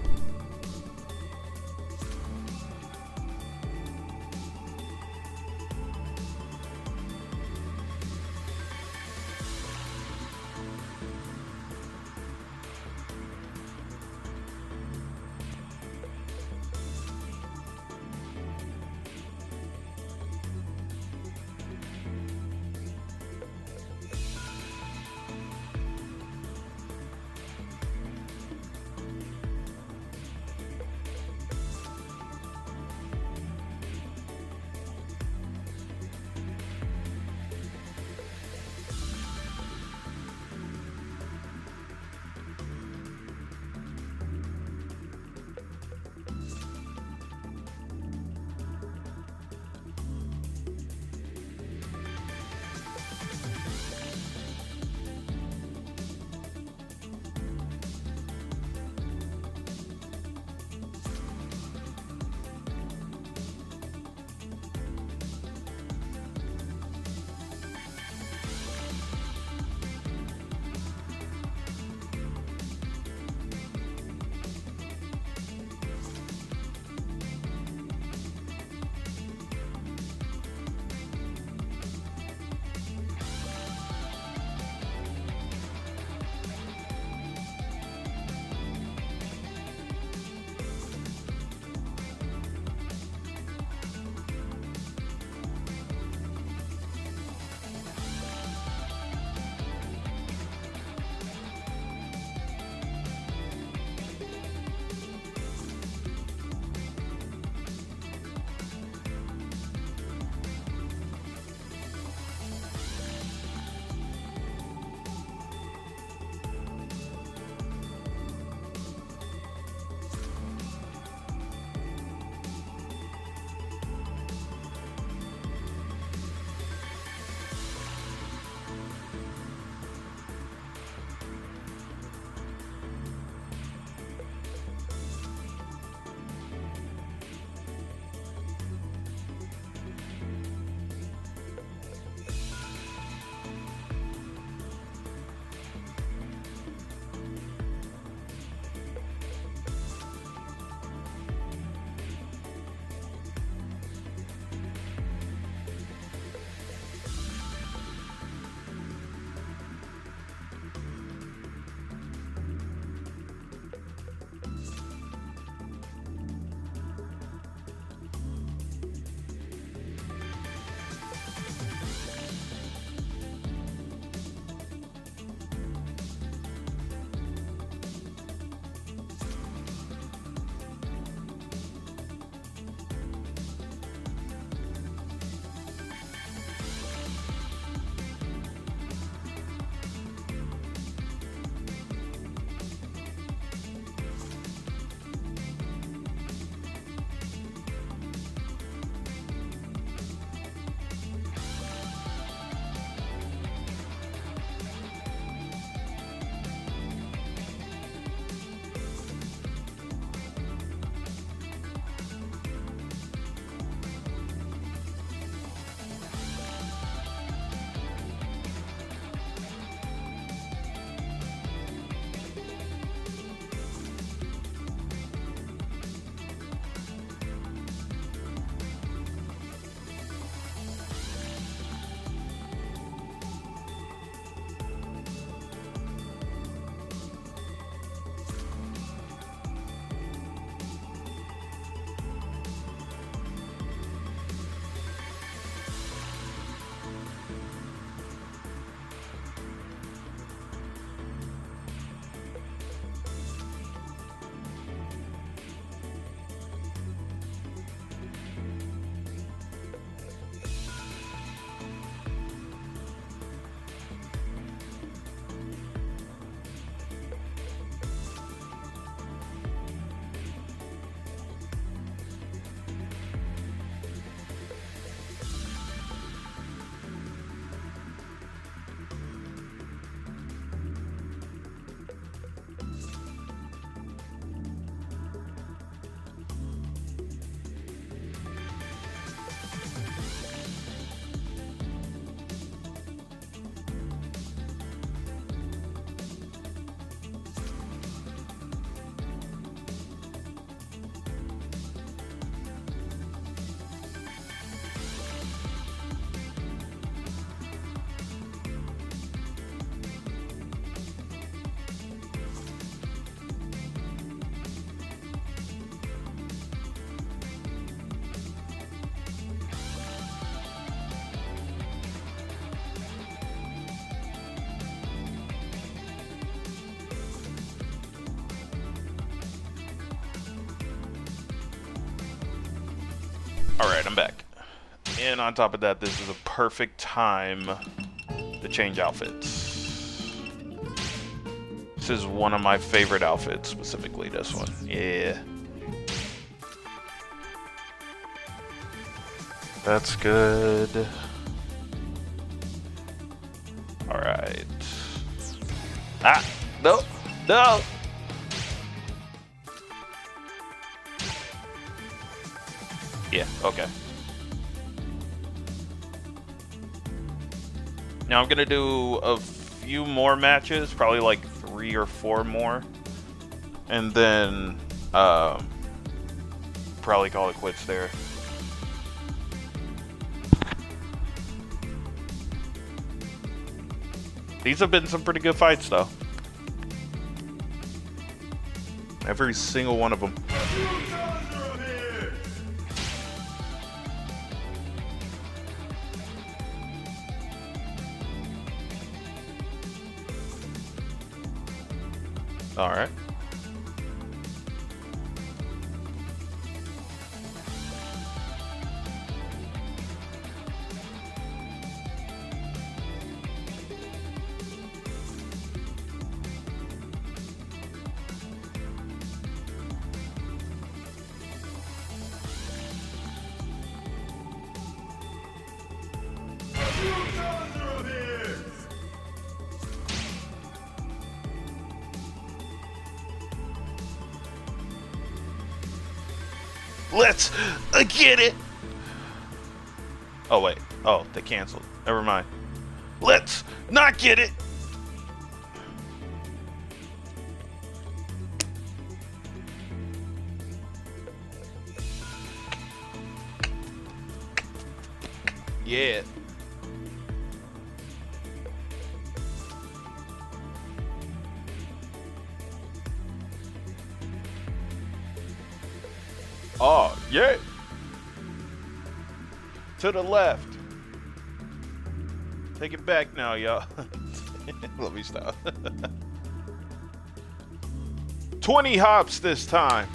Alright, I'm back. And on top of that, this is a perfect time to change outfits. This is one of my favorite outfits, specifically this one. Yeah. That's good. Alright. Ah! No! No! Yeah, okay. Now I'm gonna do a few more matches, probably like 3 or 4 more. And then, probably call it quits there. These have been some pretty good fights, though. Every single one of them. All right. Let's get it. Oh wait. Oh, they canceled. Never mind. Let's not get it. Yeah. Oh, yeah. To the left. Take it back now, y'all. Let me stop. 20 hops this time.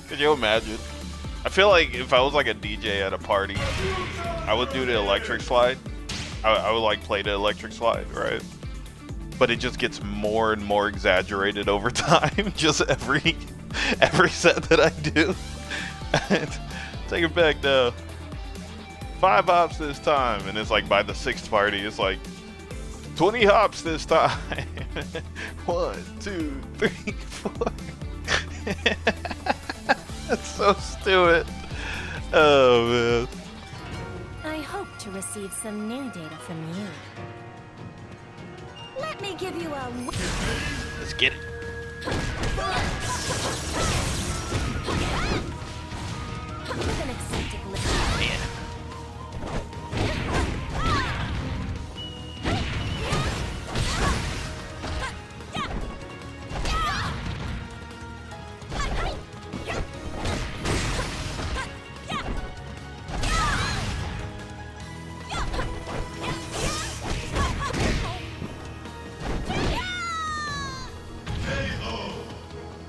Could you imagine? I feel like if I was like a DJ at a party, I would do the electric slide. I would like play the electric slide, right? But it just gets more and more exaggerated over time. Just every set that I do. Take it back now. 5 hops this time, and it's like by the 6th party, it's like 20 hops this time. 1, 2, 3, 4. That's so stupid. Oh, man. I hope to receive some new data from you. Let me give you a... Let's get it. With an accepted list. Man.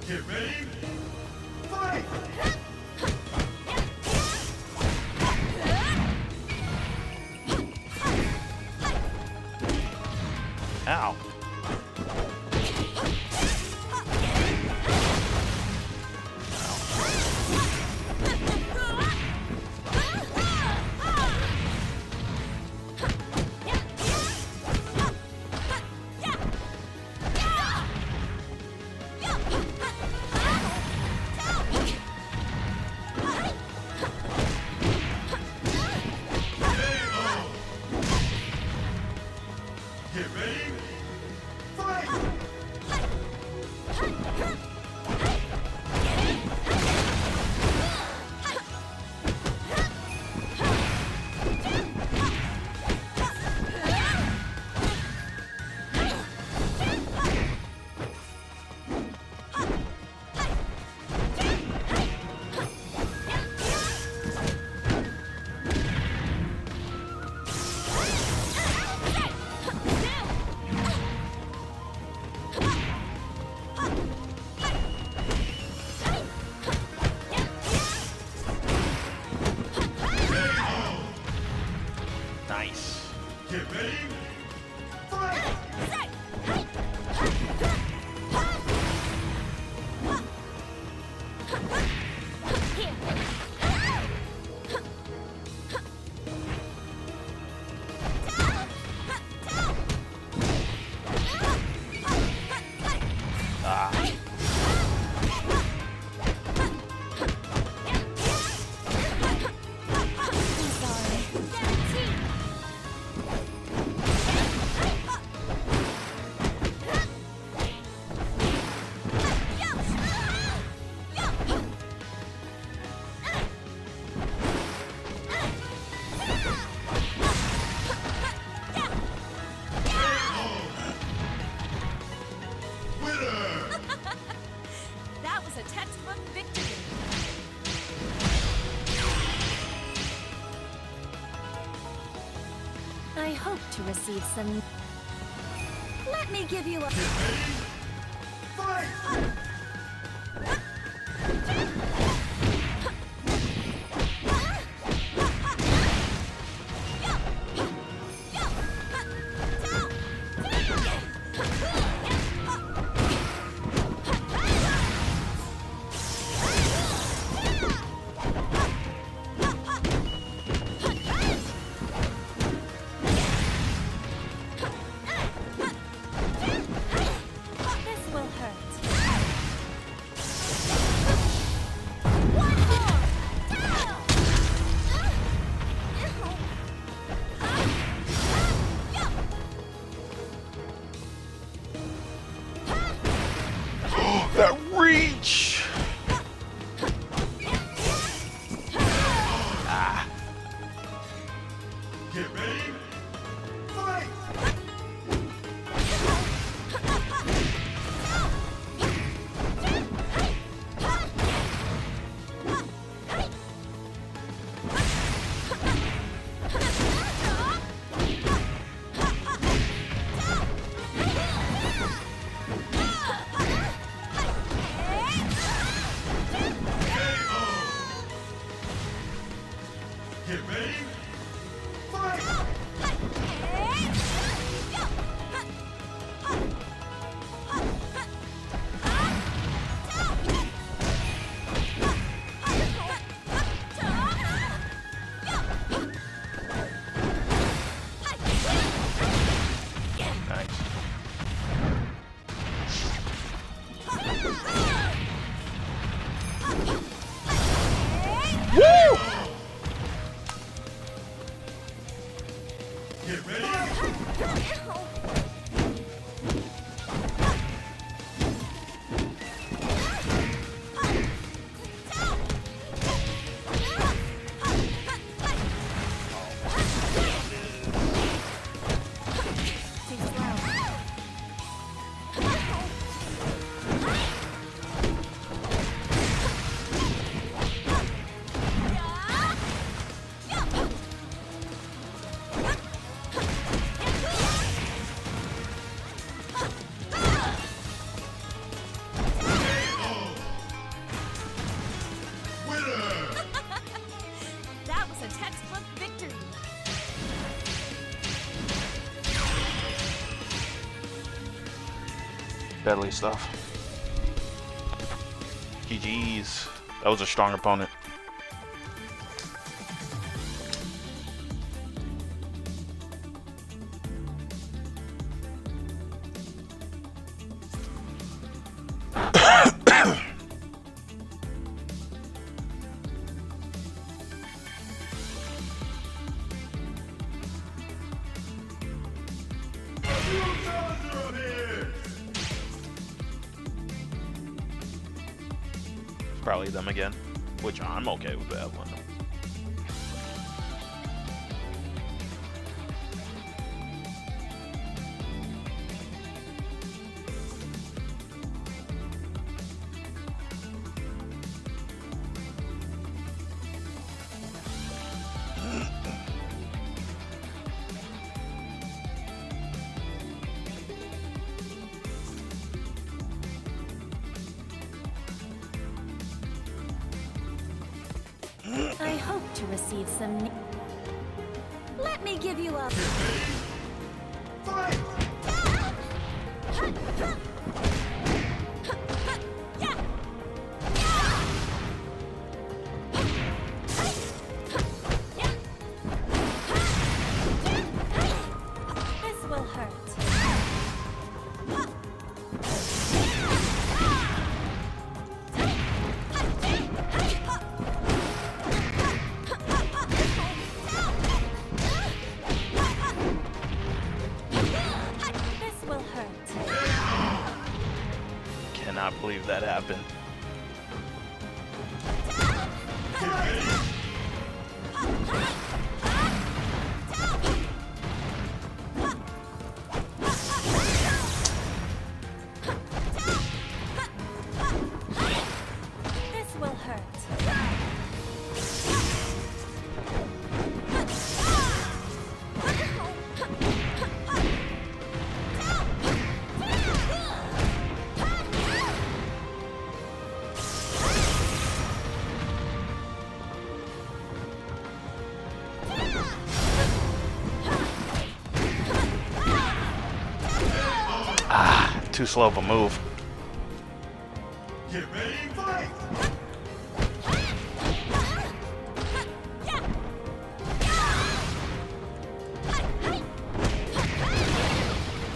Get ready. I hope to receive some... Let me give you a... Fight! This will hurt. That reach! Get ready! Fight! Get ready! Fight! Nice. Woo! Get ready! Too slow. Winner! That was a textbook victory. Deadly stuff. GG's. That was a strong opponent. New challenger appears! It's probably them again, which I'm okay with that one. I hope to receive some... Let me give you a... Fight! This will hurt. This will hurt. Cannot believe that happened. This will hurt. Too slow of a move. Get ready, fight!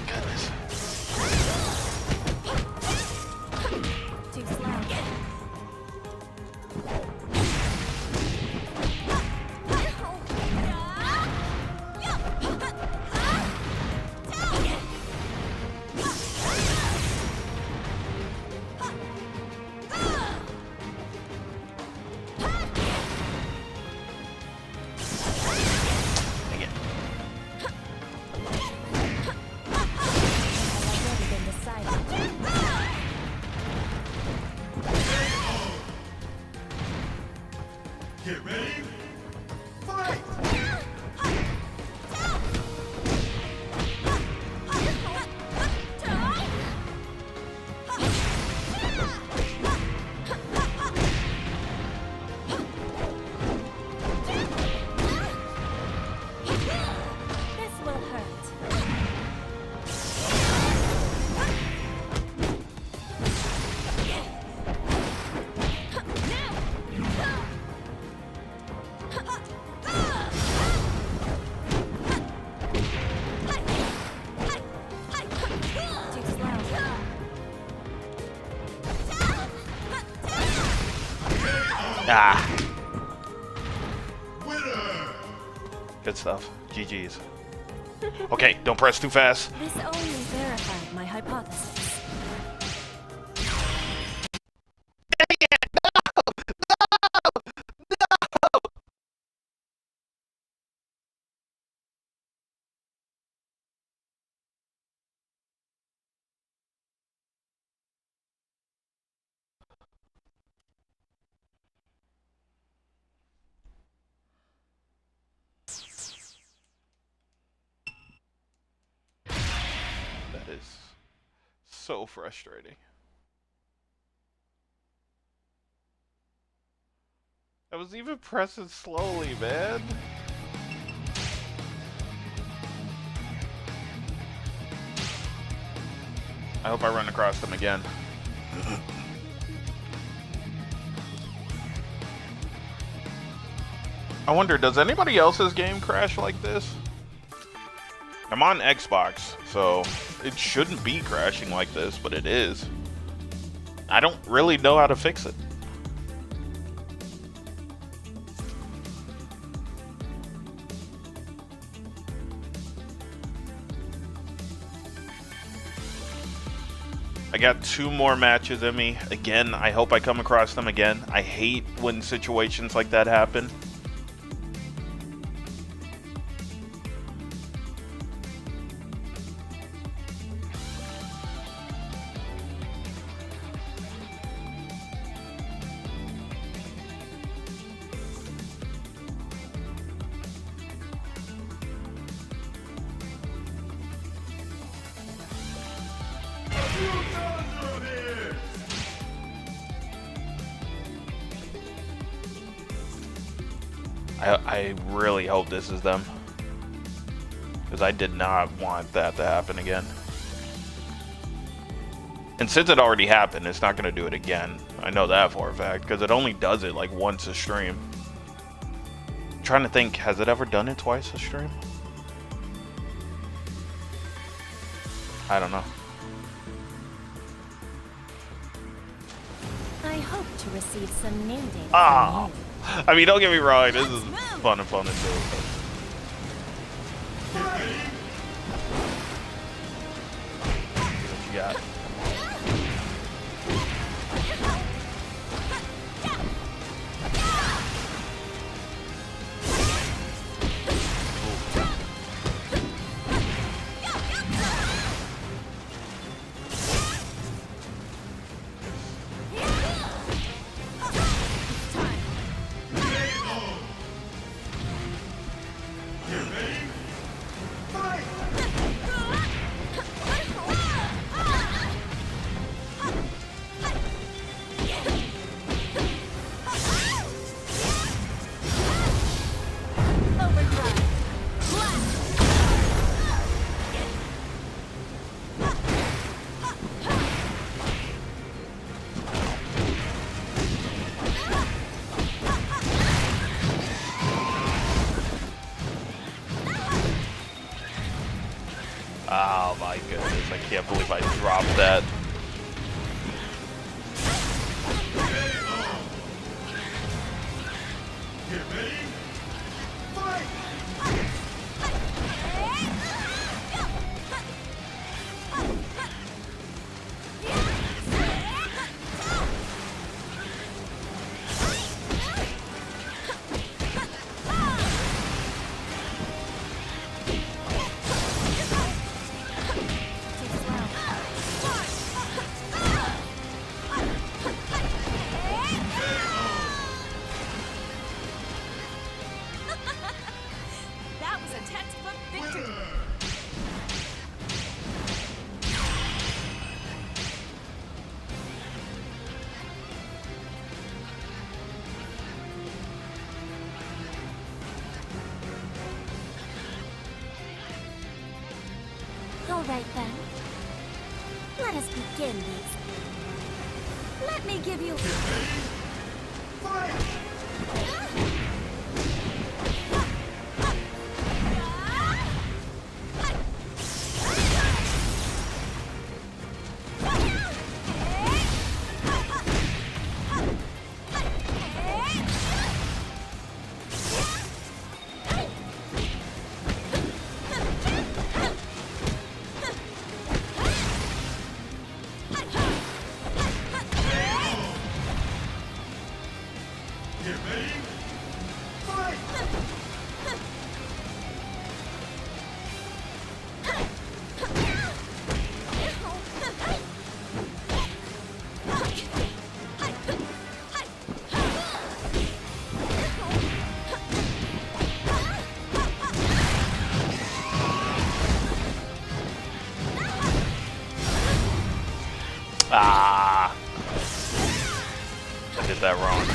Goodness. Too slow. Dang it. Already been decided. Get ready, fight! This will hurt. Too slow. Ah, Winner! good stuff. GG's. Okay, don't press too fast. This only verified my hypothesis. That is so frustrating. I was even pressing slowly, man. I hope I run across them again. I wonder, does anybody else's game crash like this? I'm on Xbox, so it shouldn't be crashing like this, but it is. I don't really know how to fix it. I got 2 more matches in me. Again, I hope I come across them again. I hate when situations like that happen. New challenger up here! I really hope this is them. Because I did not want that to happen again. And since it already happened, it's not going to do it again. I know that for a fact, because it only does it like once a stream. I'm trying to think, has it ever done it twice a stream? I don't know. I hope to receive some new data Ah! from you. I mean, don't get me wrong, this is fun and fun to do. But what you got? my goodness, I can't believe I dropped that. Get ready. Fight! That was a textbook victory. All right then. Let us begin this. Let me give you. Get ready. Fight! Ah! I did that wrong.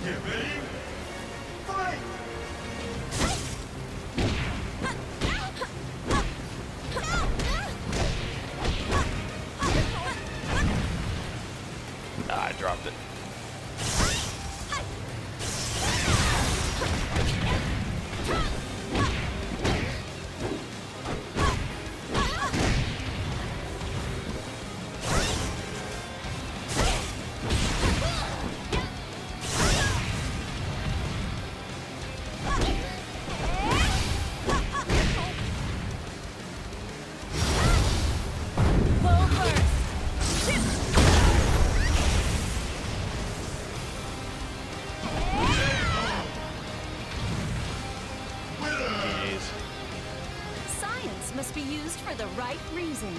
Get ready. Fight! Ah, I dropped it. Full burst. Jeez. Science must be used for the right reasons.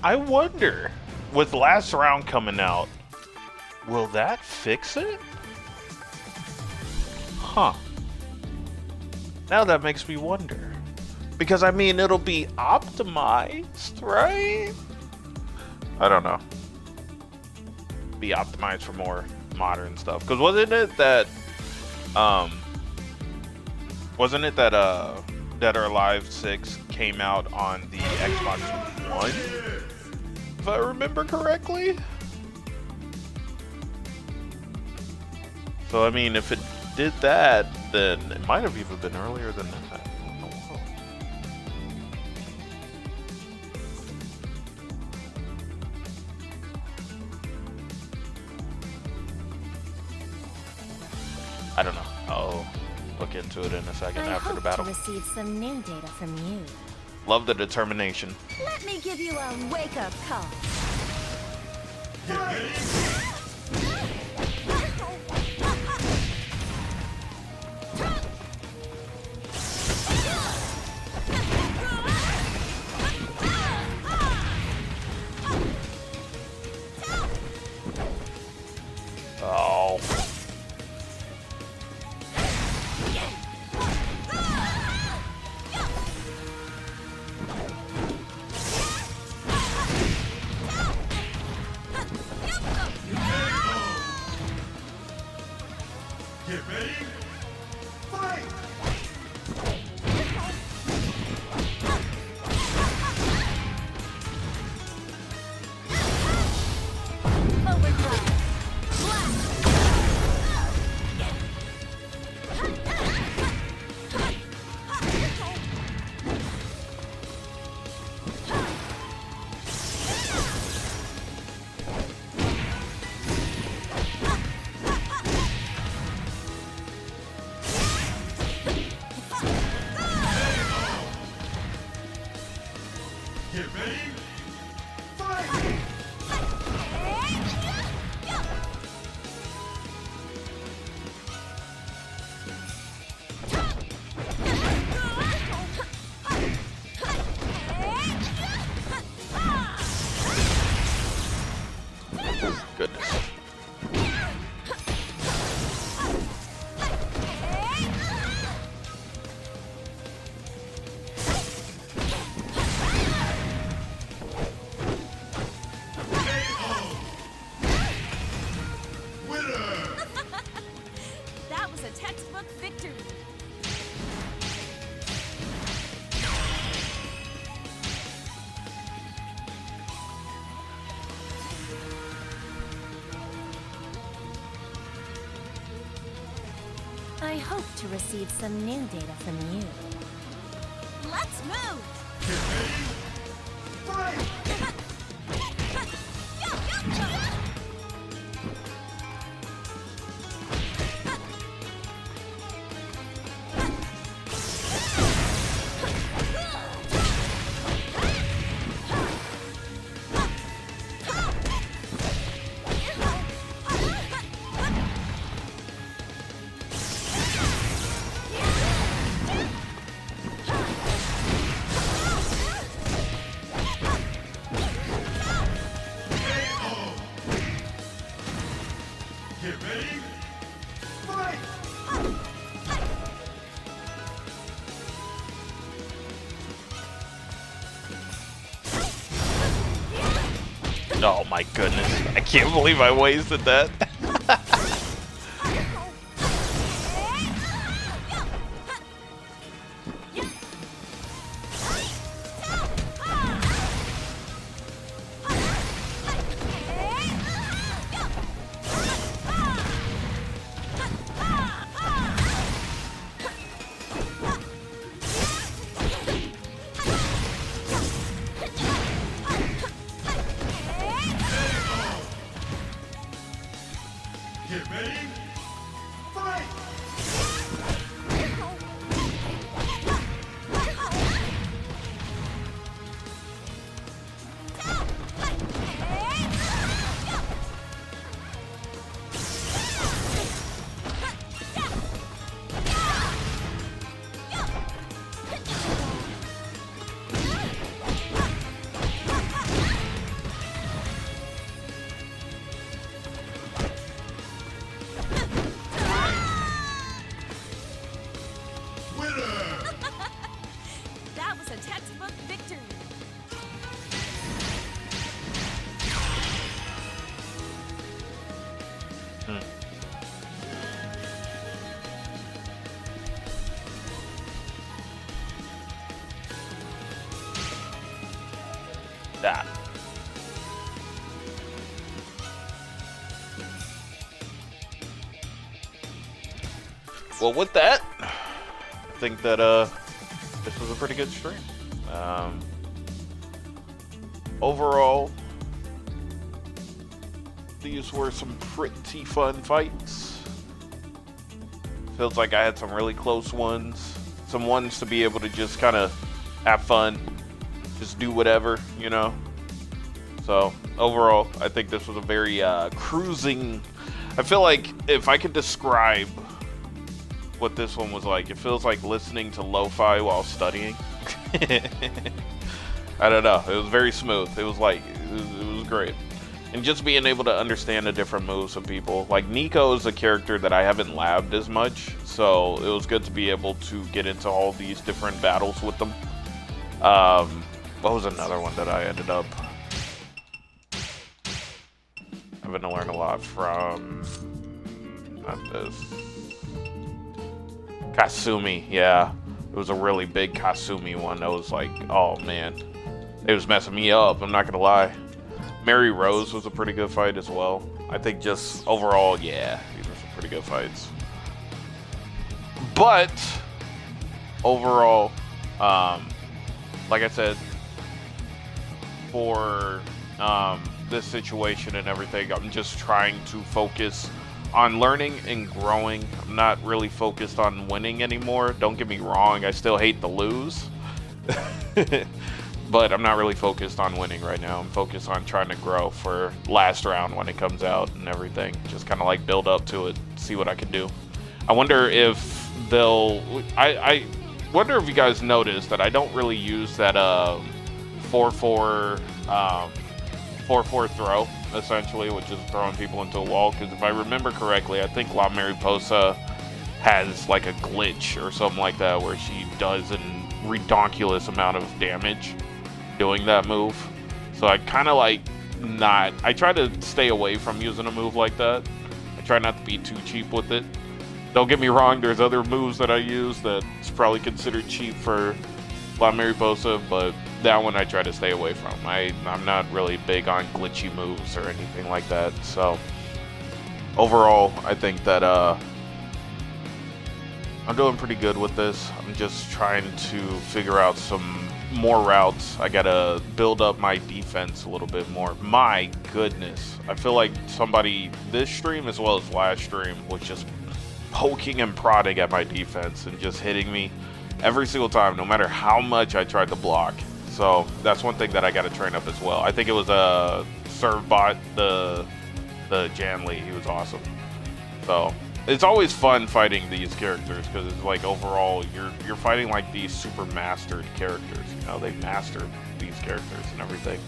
I wonder, with last round coming out, will that fix it? Huh. Now that makes me wonder. Because, I mean, it'll be optimized, right? I don't know. Be optimized for more modern stuff. Because wasn't it that, Dead or Alive 6 came out on the Xbox One? If I remember correctly? So, I mean, if it did that, then it might have even been earlier than that. I don't know. I don't know. I'll look into it in a second I after hope the battle. to receive some new data from you. Love the determination. Let me give you a wake-up call. Get ready. Oh. Oh, goodness. That was a textbook victory. I hope to receive some new data from you. Let's move! Fight! Get ready! Fight! Oh my goodness. I can't believe I wasted that. Get ready! Fight! That was a textbook victory. That. Well, with that, I think that this was a pretty good stream. Overall, these were some pretty fun fights. Feels like I had some really close ones. Some ones to be able to just kind of have fun. Just do whatever, you know? So, overall, I think this was a very cruising... I feel like if I could describe what this one was like, it feels like listening to lo-fi while studying. I don't know. It was very smooth. It was like, it was great. And just being able to understand the different moves of people. Like, Nico is a character that I haven't labbed as much, so it was good to be able to get into all these different battles with them. What was another one that I ended up having to learn a lot from? Not this. Kasumi, yeah. It was a really big Kasumi one that was like, oh man. It was messing me up, I'm not gonna lie. Mary Rose was a pretty good fight as well. I think just overall, yeah, these were some pretty good fights. But, overall, like I said, for this situation and everything, I'm just trying to focus on learning and growing. I'm not really focused on winning anymore. Don't get me wrong, I still hate to lose. But I'm not really focused on winning right now. I'm focused on trying to grow for last round when it comes out and everything. Just kind of like build up to it, see what I can do. I wonder if they'll... I wonder if you guys noticed that I don't really use that 4-4 4-4 throw, essentially, which is throwing people into a wall. Because if I remember correctly, I think La Mariposa has like a glitch or something like that where she does an redonkulous amount of damage doing that move. So I kind of like I try to stay away from using a move like that. I try not to be too cheap with it. Don't get me wrong, there's other moves that I use that's probably considered cheap for La Mariposa, but that one I try to stay away from. I'm not really big on glitchy moves or anything like that. So overall, I think that I'm doing pretty good with this. I'm just trying to figure out some more routes. I gotta build up my defense a little bit more. My goodness, I feel like somebody this stream as well as last stream was just poking and prodding at my defense and just hitting me every single time, no matter how much I tried to block. So that's one thing that I got to train up as well. I think it was a Servbot, the Janley. He was awesome. So it's always fun fighting these characters because it's like overall you're fighting like these super mastered characters. You know, they mastered these characters and everything.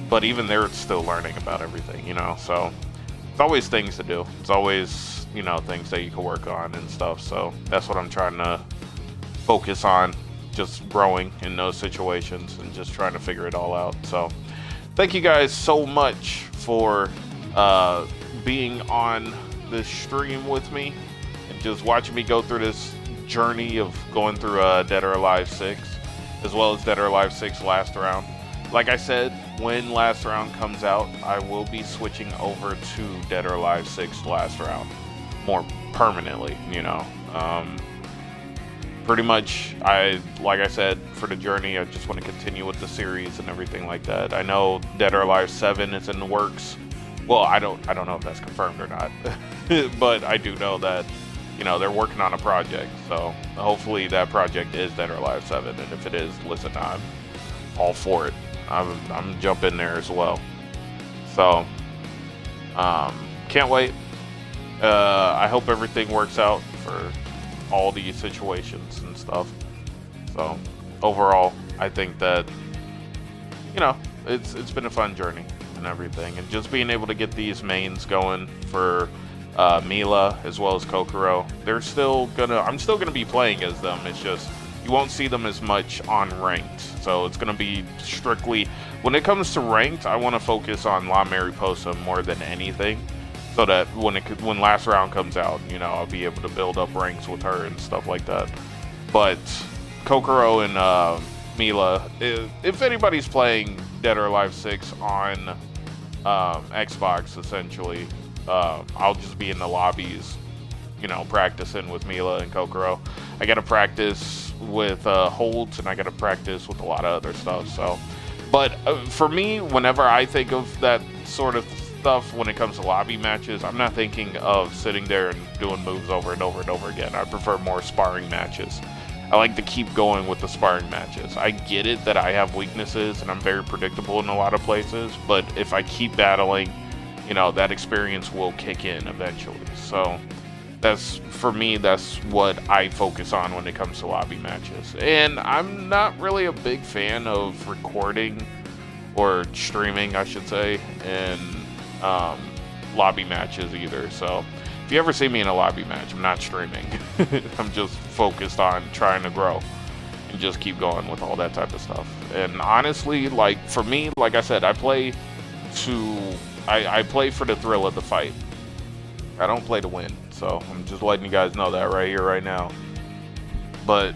But even they're still learning about everything. You know, so it's always things to do. It's always, you know, things that you can work on and stuff. So that's what I'm trying to focus on, just growing in those situations and just trying to figure it all out. So thank you guys so much for being on this stream with me and just watching me go through this journey of going through Dead or Alive 6 as well as Dead or Alive 6 last round. Like I said, when last round comes out, I will be switching over to Dead or Alive 6 last round more permanently, you know. Pretty much, like I said, for the journey, I just want to continue with the series and everything like that. I know Dead or Alive 7 is in the works. Well, I don't know if that's confirmed or not, but I do know that, you know, they're working on a project. So hopefully that project is Dead or Alive 7, and if it is, listen, I'm all for it. I'm jumping there as well. So can't wait. I hope everything works out for all these situations and stuff. So overall, I think that, you know, it's been a fun journey and everything, and just being able to get these mains going for Mila as well as Kokoro. I'm still gonna be playing as them. It's just you won't see them as much on ranked. So it's gonna be strictly, when it comes to ranked, I want to focus on La Mariposa more than anything, so that when last round comes out, you know, I'll be able to build up ranks with her and stuff like that. But Kokoro and Mila, if anybody's playing Dead or Alive 6 on Xbox, essentially, I'll just be in the lobbies, you know, practicing with Mila and Kokoro. I gotta practice with holds, and I gotta practice with a lot of other stuff. So, but for me, whenever I think of that sort of stuff when it comes to lobby matches, I'm not thinking of sitting there and doing moves over and over and over again. I prefer more sparring matches. I like to keep going with the sparring matches. I get it that I have weaknesses and I'm very predictable in a lot of places, but if I keep battling, you know, that experience will kick in eventually. So for me, that's what I focus on when it comes to lobby matches. And I'm not really a big fan of recording or streaming, I should say, in lobby matches either. So if you ever see me in a lobby match, I'm not streaming. I'm just focused on trying to grow and just keep going with all that type of stuff. And honestly, like for me, like I said, I play for the thrill of the fight. I don't play to win. So I'm just letting you guys know that right here, right now. But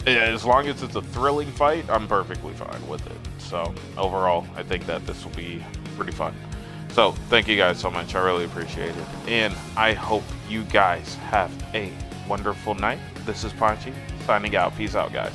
as long as it's a thrilling fight, I'm perfectly fine with it. So overall, I think that this will be pretty fun. So thank you guys so much. I really appreciate it. And I hope you guys have a wonderful night. This is Panchi signing out. Peace out, guys.